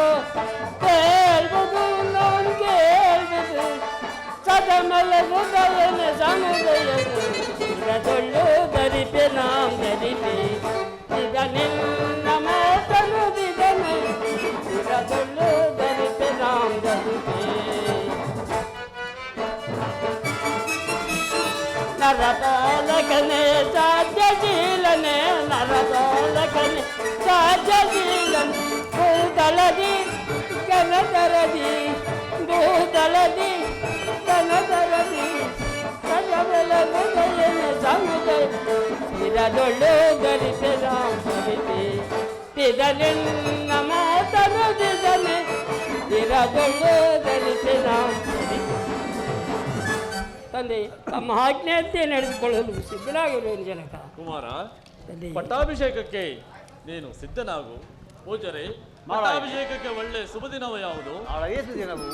ಕೇಳ್ಬೋದು ನಾನು ಕೇಳ್ಬೋದು. ಸದಮಲ ಹೃದಯನ ಸಮುದಯನು ಚಿರದೊಳ್ಳು ಧರಿಪೆ ನಾಮ ಧರಿಪೆ. ಇದ ನಿನ್ನ ಮಾತನು ದಿದನೆ, ಚಿರದೊಳ್ಳು ಧರಿಪೆ ನಾಮ ಧರಿಪೆ. ನರಪಾಲಕನೆ ಸಾಧ್ಯಶೀಲನೆ, ನರಪಾಲಕನೆ ಸಾಧ್ಯಶೀಲನೆ. ಭೂತಲದಿ ಕನತರದಿ, ಭೂತಲದಿ ಕನತರದಿ. ಸಜಬಲ ಹೃದಯನ ಸಮುದಯ ಚಿರದೊಳ್ಳು ಧರಿಪೆ ರಾಮ ಧರಿಪೆ. ತಿದ ನಿನ್ನ ಮಾತನು ದಿದನೆ, ಚಿರದೊಳ್ಳು ಧರಿಪೆ ರಾಮ ಧರಿಪೆ. ತಂದೆ, ತಮ್ಮ ಆಜ್ಞೆಯಂತೆ ನಡೆದುಕೊಳ್ಳಲು ಸಿದ್ಧನಾಗಿರುವೆನು ಜನಕ. ಕುಮಾರ, ಪಟ್ಟಾಭಿಷೇಕಕ್ಕೆ ನೀನು ಸಿದ್ಧನಾಗು. ಪೂಜರೆ, ಪಟ್ಟಾಭಿಷೇಕಕ್ಕೆ ಒಳ್ಳೆ ಶುಭ ದಿನವ ಯಾವುದು? ನಾಳೆಯೇ ಸುದಿನವು.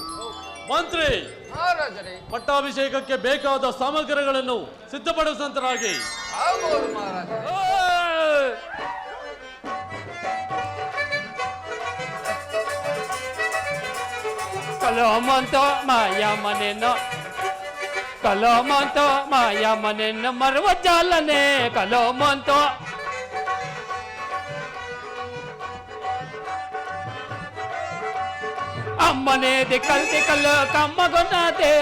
ಮಂತ್ರಿ, ಮಹಾರಾಜರೇ, ಪಟ್ಟಾಭಿಷೇಕಕ್ಕೆ ಬೇಕಾದ ಸಾಮಗ್ರಿಗಳನ್ನು ಸಿದ್ಧಪಡಿಸುವಂತರಾಗಿ. ಆಗ್ಬೋದು ಮಹಾರಾಜರೇ. ಕಲೋಮಂತೋ ಮಾಯ ಮನೆಯನ್ನು ಕಲೋಮಂತೋ ಮಾಯ ಮನೆಯನ್ನು ಮರುವ ಜಾಲನೆ ಕಲೋಮಂತೋ ಅಮ್ಮನೇದಿ ಕಲ್ತಿ ಕಲ್ಲು ಕಮ್ಮಗೊನ್ನದೆ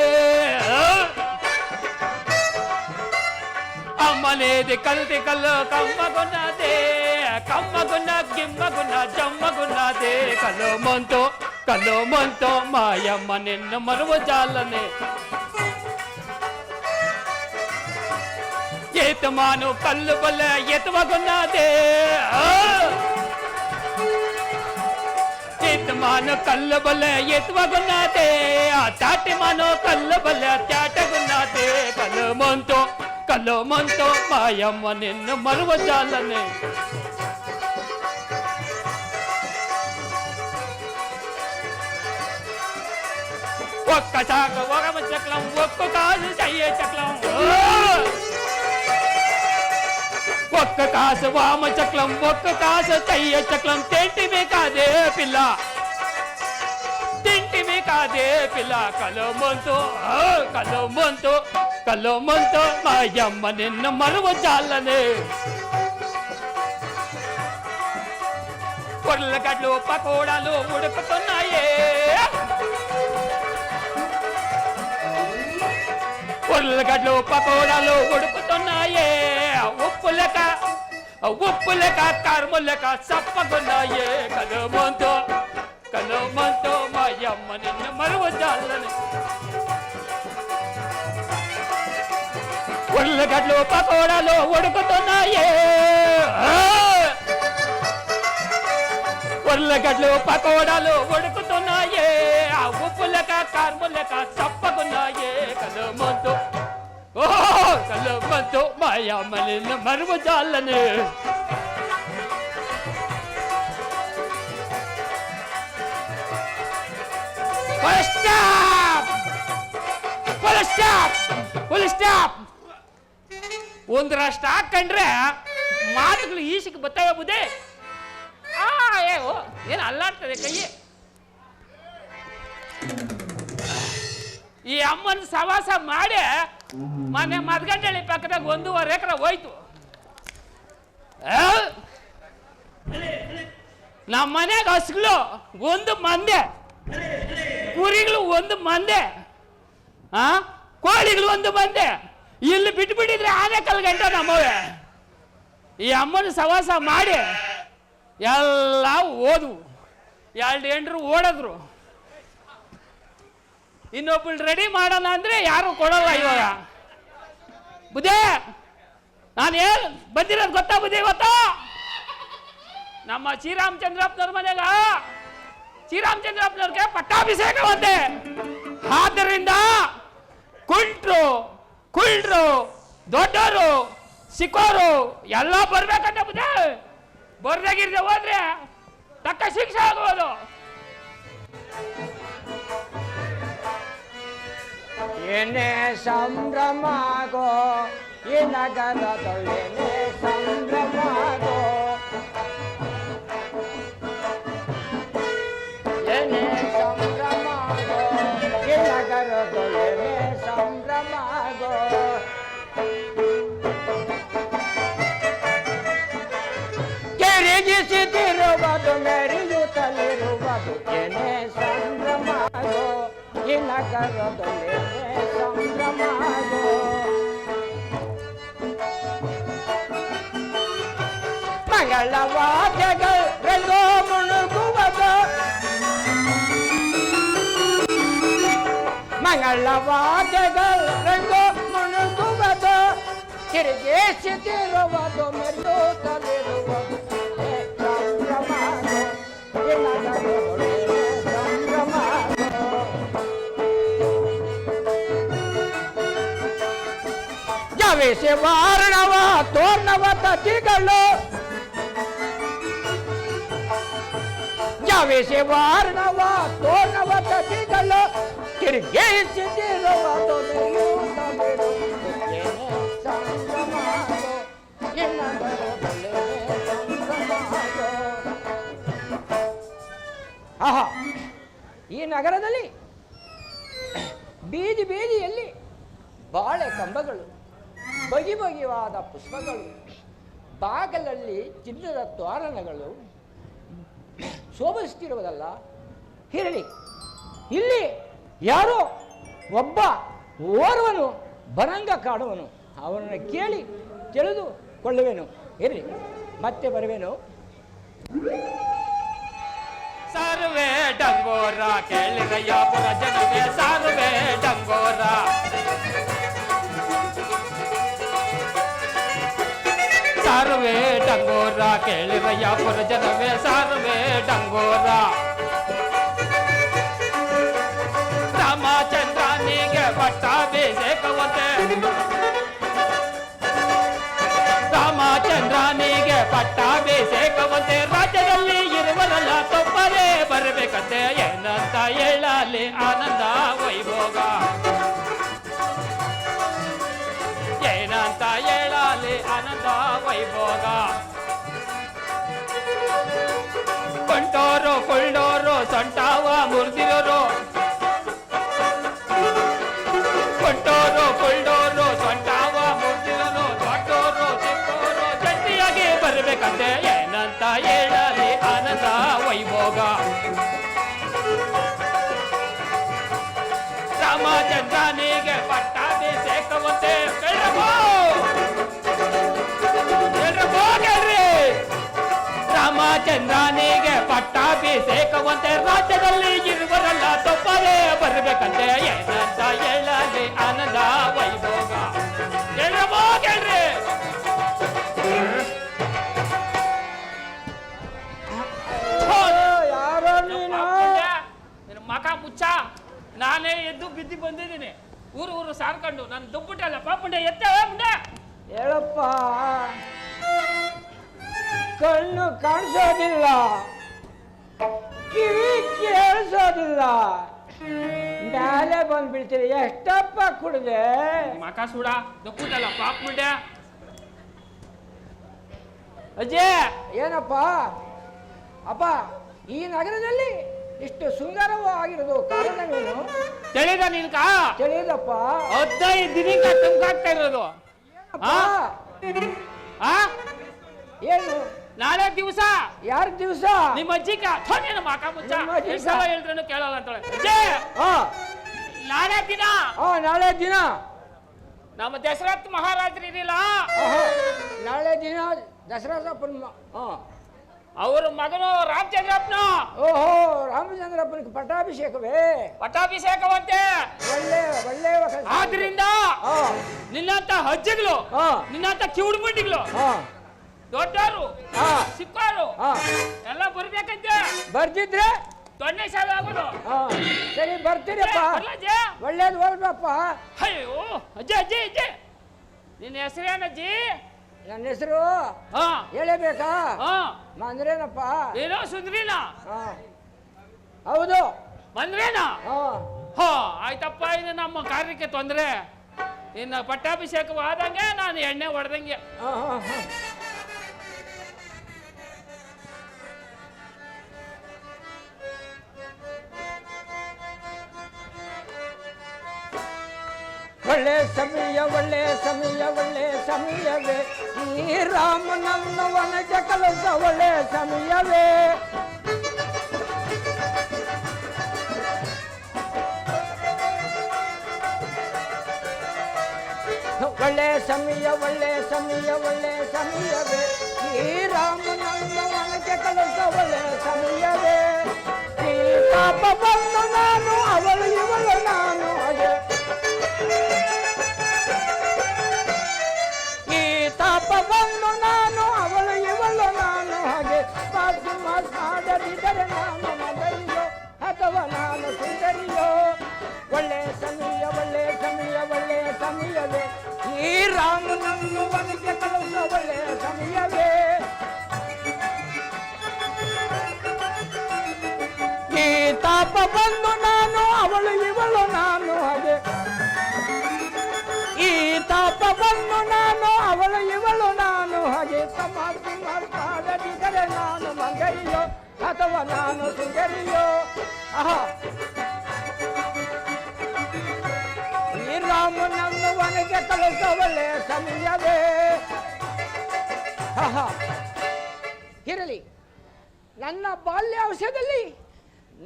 ಅಮ್ಮನೇದಿ ಕಲ್ತಿ ಕಲ್ಲು ಕಮ್ಮಗೊನ್ನದೆ ಕಮ್ಮಗುನ್ನ ಗಿಮ್ಮಗುನ್ನ ಜಮ್ಮಗುನ್ನದೆ ಕಲೋಮಂತೋ ಮಾಯಮ್ಮ ನಿನ್ನ ಮರುವ ಜಾಲನೆ ಏತಮಾನು ಕಲ್ಲು ಬಲ್ಲ ಎತ್ತುವಗುನ್ನದೆ ಏತಮಾನು ಕಲ್ಲು ಬಲ್ಲ ಎತ್ತುವಗುನ್ನದೆ ತಾಟಿ ಮಾನು ಕಲ್ಲು ಬಲ್ಲ ತ್ಯಾಟಗುನ್ನದೆ ಕಲೋಮಂತೋ ಮಾಯಮ್ಮ ನಿನ್ನ ಮರುವ ಜಾಲನೆ ఒక్క చాక ఒగమ చక్రం ఒక్క కాసు చెయ్యే చక్రం ఒక్క కాసు వామ చక్రం ఒక్క కాసు చెయ్యే చక్రం తింటిమే కాదే పిల్ల కలమంతో మాయమ్మ నిన్న మరువ జాలనే కొర్లగడ్లు పకోడాలు ఉడుకుతున్నాయే ఉర్లగడ్లు పకోడాలు ఉడుకుతున్నాయే ఉప్పు లెక్క కారము లెక్క చప్పకున్నాయే కలమంతో మాయమ్మ నిన్న మరువ జాలని ఉర్లగడ్లు పకోడాలు ఉడుకుతున్నాయే ఉర్లగడ్లు పకోడాలు ఉడుకుతున్నాయే ఉప్పు లెక్క కారము లెక్క చప్పకున్నాయే కలమంతో మాయమ్మ నిన్న మరువ జాలని ಫುಲ್ ಸ್ಟಾಪ್ ಒಂದರಷ್ಟು ಹಾಕೊಂಡ್ರೆ ಮಾತುಗಳು ಈಶಕ್ಕೆ ಬತ್ತಾವೆ ಬುದ್ಧಿ ಏನು ಅಲ್ಲಾಡ್ತದೆ ಕೈ ಈ ಅಮ್ಮನ ಸವಾಸ ಮಾಡಿ ಮನೆ ಮದ್ಗಂಡಳ್ಳಿ ಪಕ್ಕದಾಗ 1.5 ಎಕರೆ ಹೋಯ್ತು ನಮ್ಮ ಮನೆಯಾಗ ಹಸುಗಳು 1 ಮಂದೆ ಕುರಿಗಳು 1 ಮಂದೆ ಕೋಳಿಗಳು 1 ಮಂದೆ ಇಲ್ಲಿ ಬಿಟ್ಬಿಟ್ಟಿದ್ರೆ ಆನೆ ಕಲ್ಗಂಟ ನಮ್ಮವೆ ಈ ಅಮ್ಮನ ಸವಾಸ ಮಾಡಿ ಎಲ್ಲ ಓದ್ವು 2 ಹೆಂಡ್ರು ಓಡಿದ್ರು ಇನ್ನೊಬ್ಬಳು ರೆಡಿ ಮಾಡೋಣ ಅಂದ್ರೆ ಯಾರು ಕೊಡಲ್ಲ ಇವಾಗ ಬುದ್ಧಿ ನಾನು ಏನು ಬಂದಿರೋದು ಗೊತ್ತಾ ಬುದ್ಧಿ ಇವತ್ತು ನಮ್ಮ ಶ್ರೀರಾಮಚಂದ್ರಪ್ಪನವ್ರ ಮನೆಗ ಶ್ರೀರಾಮಚಂದ್ರಪ್ಪನವ್ರಿಗೆ ಪಟ್ಟಾಭಿಷೇಕವಂತೆ ಆದ್ದರಿಂದ ಕುಳ್ರು ದೊಡ್ಡವರು ಸಿಕ್ಕೋರು ಎಲ್ಲ ಬರ್ಬೇಕಂತ ಬುದ್ಧಿ ಬರ್ದಾಗಿರ್ದೆ ಹೋದ್ರೆ ತಕ್ಕ ಶಿಕ್ಷೆ ಆಗುವುದು ಏನೇ ಸಂಭ್ರಮಾಗೋ ಈ ನಗರದೊಳೇನೆ ಸಂಭ್ರಮಾಗೋ ಏನೇ ಸಂಭ್ರಮಾಗೋ ಈ ನಗರದೊಳೇನೆ ಸಂಭ್ರಮಾಗೋ ಕೆರಗಿಸಿದಿರುವುದು ಮೆರೆಯುತ್ತಲಿರುವುದು ಏನೇ ಸಂಭ್ರಮಾಗೋ ಈ ನಗರದೊಳೇನೆ ಸಂಭ್ರಮಾಗೋ ಮಂಗಳವಾದ್ಯಗಳು ರಂಗೋ ಮುಳುಗುವುದು ಮಂಗಳವಾದ್ಯಗಳು ರಂಗೋ ಮುಳುಗುವುದು ತಿರುಗಿಸುತ್ತಿರುವುದು ಮೆರೆಯುತ್ತಲಿರುವುದು ಸಂಭ್ರಮಾಗೋ ಈ ನಗರದೊಳೇನೆ ಸಂಭ್ರಮಾಗೋ ಜವಿಸಿ ವಾರಣವ ತೋರ್ಣವ ತತಿಗಳು ಭಾವಿಸಿ ವಾರ್ಣವ ತೋರ್ಣವ ತತಿಗಳು ತಿರುಗಿಸಿದಿರುವ ತೊದೆಯುತ್ತ ಬಿಡು ಏನೇ ಸಂಭ್ರಮಾದೋ ಎನ್ನದರೊಡನೆ ಸಂಭ್ರಮಾದೋ. ಆಹಾ, ಈ ನಗರದಲ್ಲಿ ಬೀದಿ ಬೀದಿಯಲ್ಲಿ ಬಾಳೆ ಕಂಬಗಳು, ಬಗೆ ಬಗೆಯಾದ ಪುಷ್ಪಗಳು, ಬಾಗಲಲ್ಲಿ ಚಿನ್ನದ ತೋರಣಗಳು ಶೋಭಿಸುತ್ತಿರುವುದಲ್ಲ. ಇರಲಿ, ಇಲ್ಲಿ ಯಾರೋ ಒಬ್ಬ ಓರ್ವನು ಬರಂಗ ಕಾಡುವನು, ಅವನನ್ನು ಕೇಳಿ ತಿಳಿದುಕೊಳ್ಳುವೆನು. ಇರಲಿ, ಮತ್ತೆ ಬರುವೆನು. ಸಾರುವೆ ಡಂಗೋರ ಕೇಳಿರಯ್ಯಪುರ ಜನವೇ ಸಾರುವೆ ಡಂಗೋರ. ಸಾರುವೆ ಡಂಗೋರ ಕೇಳಿರಯ್ಯಪುರ ಜನವೇ ಸಾರುವೆ ಡಂಗೋರ. ರಾಮಚಂದ್ರನಿಗೆ ಪಟ್ಟಾಭಿಷೇಕವಂತೆ, ರಾಮಚಂದ್ರನಿಗೆ ಪಟ್ಟಾಭಿಷೇಕವಂತೆ ರಾಜ್ಯದಲ್ಲಿ ಇರುವರಲ್ಲ ತೊಪ್ಪರೇ ಬರಬೇಕಂತೆ. ಏನಂತ ಹೇಳಲಿ ಆನಂದ ವೈಭೋಗ, ಏನಂತ ಹೇಳಲಿ ಆನಂದ ವೈಭೋಗ. ಕೊಂಡೋರು ಕೊಳ್ಳೋರು ಸೊಂಟಾವ ಮುರಿದಿರೋರು, ಕೊಂಡೋರು ಕೊಳ್ಳೋರು ಸೊಂಟಾವ ಮುರಿದಿರೋರು, ದೊಡ್ಡೋರು ಚಿಕ್ಕೋರು ಜಂಟಿಯಾಗಿ ಬರಬೇಕಂತೆ. ಏನಂತ ಹೇಳಲಿ ಆನಂದ ವೈಭೋಗ. ರಾಮಚಂದ್ರನಿಗೆ ಪಟ್ಟಾಭಿಷೇಕವಂತೆ ರಾಮಚಂದ್ರನಿಗೆ ಪಟ್ಟಾಭಿಷೇಕವಂತೆ ರಾಜ್ಯದಲ್ಲಿ ಇರುವರಲ್ಲ ತೊಪ್ಪರೇ ಬರಬೇಕಂತೆ. ಏನಂತ ಹೇಳಲಿ ಆನಂದ ವೈಭೋಗ. ಹೇಳ್ರಿ ಯಾರೋ ನೀನು? ನಿನ್ನ ಮಕ ಮುಚ್ಚ. ನಾನೇ ಎದ್ದು ಬಿದ್ದು ಬಂದಿದ್ದೀನಿ. ಊರು ಸಾರ್ಕೊಂಡು ನಾನು ದುಬ್ಬಿಟ್ಟಲ್ಲ ಪಾಪುಂಡೆ ಎತ್ತ ಮುಂದೆ ಹೇಳಪ್ಪ. ಕಣ್ಣು ಕಾಣಿಸೋದಿಲ್ಲ, ಕಿವಿ ಕೇಳಿಸೋದಿಲ್ಲ, ಮ್ಯಾಲೆ ಬಂದ್ಬಿಡ್ತೀರಿ. ಎಷ್ಟಪ್ಪ ಕುಡ್ದೆ? ಮಕ ಸೂಡ ದುಬ್ಬಿಟ್ಟಲ್ಲ ಪಾಪ ಮುಂಡೆ. ಅಜ್ಜಿ ಏನಪ್ಪ? ಅಪ್ಪ, ಈ ನಗರದಲ್ಲಿ ಇಷ್ಟು ಸುಂದರವಾಗಿರೋದು ಕಾರಣವೇನು? ತಿಳಿದ ನಿನ್ಕ? ತಿಳಿದಪ್ಪ. 15 ದಿನಕ್ಕೆ ತುಂಬ್ಕಾಗ್ತಾ ಇರೋದು. ಏನು? ನಾಳೆ ದಿವಸ. ಯಾರ ದಿವಸ? ನಿಮ್ಮ ಅಜ್ಜಿಕ ಥೋನೇನ ಮಕ ಮುಚ್ಚ. ನಿಮ್ಮ ಅಜ್ಜಿಕ? ಎಷ್ಟು ಸಲ ಹೇಳಿದ್ರೂ ಕೇಳಲ್ಲ ಅಂತಾಳೆ. ಅಜ್ಜಿ ನಾಳೆ ದಿನ, ನಾಳೆ ದಿನ ನಮ್ಮ ದಶರಥ ಮಹಾರಾಜರು ಇರಲಿಲ್ಲ, ನಾಳೆ ದಿನ ದಸರಾಜಪ್ಪನ ಅವ್ರ ಮಗನು ರಾಮಚಂದ್ರಪ್ಪನ. ಓಹೋ, ರಾಮಚಂದ್ರಪ್ಪನಿಗೆ ಪಟ್ಟಾಭಿಷೇಕವೇ? ಪಟ್ಟಾಭಿಷೇಕವಂತೆ. ಒಳ್ಳೆ ಒಳ್ಳೆ. ಆದ್ರಿಂದ ನಿನ್ನಂತ ಅಜ್ಜಿಗಳು, ನಿನ್ನಂತ ಕಿವುಡು ಮುಂಡಿಗಳು, ದೊಡ್ಡವರು ಚಿಕ್ಕವರು ಎಲ್ಲ ಬರ್ಬೇಕಂತೆ. ಬರ್ತಿದ್ರೆ ದೊಣ್ಣೆ ಸಾಲ ಆಗೋದು. ಸರಿ, ಬರ್ತೀರಪ್ಪ. ಒಳ್ಳೇದು ಹೋಗ್ರಪ್ಪ. ಅಯ್ಯೋ ಅಜ್ಜಿ ಅಜ್ಜಿ ಅಜ್ಜಿ, ನಿನ್ನ ಹೆಸರೇನಜ್ಜಿ? ನನ್ನ ಹೆಸರು ಹೇಳಬೇಕಾ? ಮಂದ್ರೇನಪ್ಪ. ಏನೋ ಸುಂದ್ರಿನಾ? ಹೌದು, ಮಂದ್ರೇನಾ? ಆಯ್ತಪ್ಪ, ಇದು ನಮ್ಮ ಕಾರ್ಯಕ್ಕೆ ತೊಂದರೆ. ಇನ್ನು ಪಟ್ಟಾಭಿಷೇಕವಾದಂಗೆ ನಾನು ಎಣ್ಣೆ ಹೊಡೆದಂಗೆ. ಒಳ್ಳೆ ಸಮಯ, ಒಳ್ಳೆ ಸಮಯ, ಒಳ್ಳೆ ಸಮಯವೇ ಈ ರಾಮನನ್ನ ವನಕ್ಕೆ ಕಳಿಸ ಒಳ್ಳೆ ಸಮಯವೇ. ಒಳ್ಳೆ ಸಮಯ, ಒಳ್ಳೆ ಸಮಯ, ಒಳ್ಳೆ ಸಮಯವೇ ಈ ರಾಮನನ್ನ ವನಕ್ಕೆ ಕಳಿಸ ಒಳ್ಳೆ ಸಮಯವೇ. ಈ ಪಾಪ ಬಂದು ನಾನು ಅವಳು ಇವಳು ನಾನು ಹಾಗೆ, ಈ ತಾಪ ಬಂದು ನಾನು ಅವಳು ಇವಳು ನಾನು ಹಾಗೆ, ಮಾಡದಿದ್ದರೆ ನಾನು ಮದರಿಯೋ ಅಥವಾ ನಾನು ಸುಂದರಿಯೋ. ಒಳ್ಳೆ ಸಮಯ, ಒಳ್ಳೆ ಸಮಯ, ಒಳ್ಳೆ ಸಮಯವೇ ಈ ರಾಮನನ್ನು ವನಕ್ಕೆ ಕಳಿಸ ಒಳ್ಳೆ ಸಮಯವೇ. ಸಮಾಧಿ ಮಾತಾಡದಿದ್ದರೆ ನಾನು ಮಂಗರಿಯೋ ಅಥವಾ ನಾನು ಸುಂದರಿಯೋ. ಆಹಾ, ಈ ರಾಮನನ್ನು ವನಕ್ಕೆ ಕಳಿಸಬಲ್ಲೆ ಸಮಯವೇ. ಆಹಾ, ಇರಲಿ, ನನ್ನ ಬಾಲ್ಯಾವಸರದಲ್ಲಿ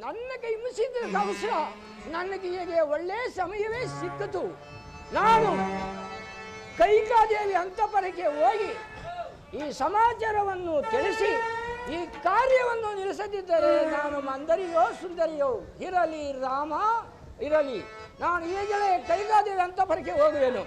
ನನ್ನ ಕೈ ಮುಸಿದ ಅವಸರ ನನಗೆ ಹೀಗೆ ಒಳ್ಳೆಯ ಸಮಯವೇ ಸಿಕ್ಕಿತು. ನಾನು ಕೈಕಾದೇವಿ ಅಂತಃಪುರಕ್ಕೆ ಹೋಗಿ ಈ ಸಮಾಚಾರವನ್ನು ತಿಳಿಸಿ ಈ ಕಾರ್ಯವನ್ನು ನಿಲ್ಲಿಸದಿದ್ದರೆ ನಾನು ಮಂದರಿಯೋ ಸುಂದರಿಯೋ. ಇರಲಿ ರಾಮ, ಇರಲಿ, ನಾನು ಈಗಲೇ ಕೈಕಾದೇವಿ ಅಂತಃಪುರಕ್ಕೆ ಹೋಗುವೆನು.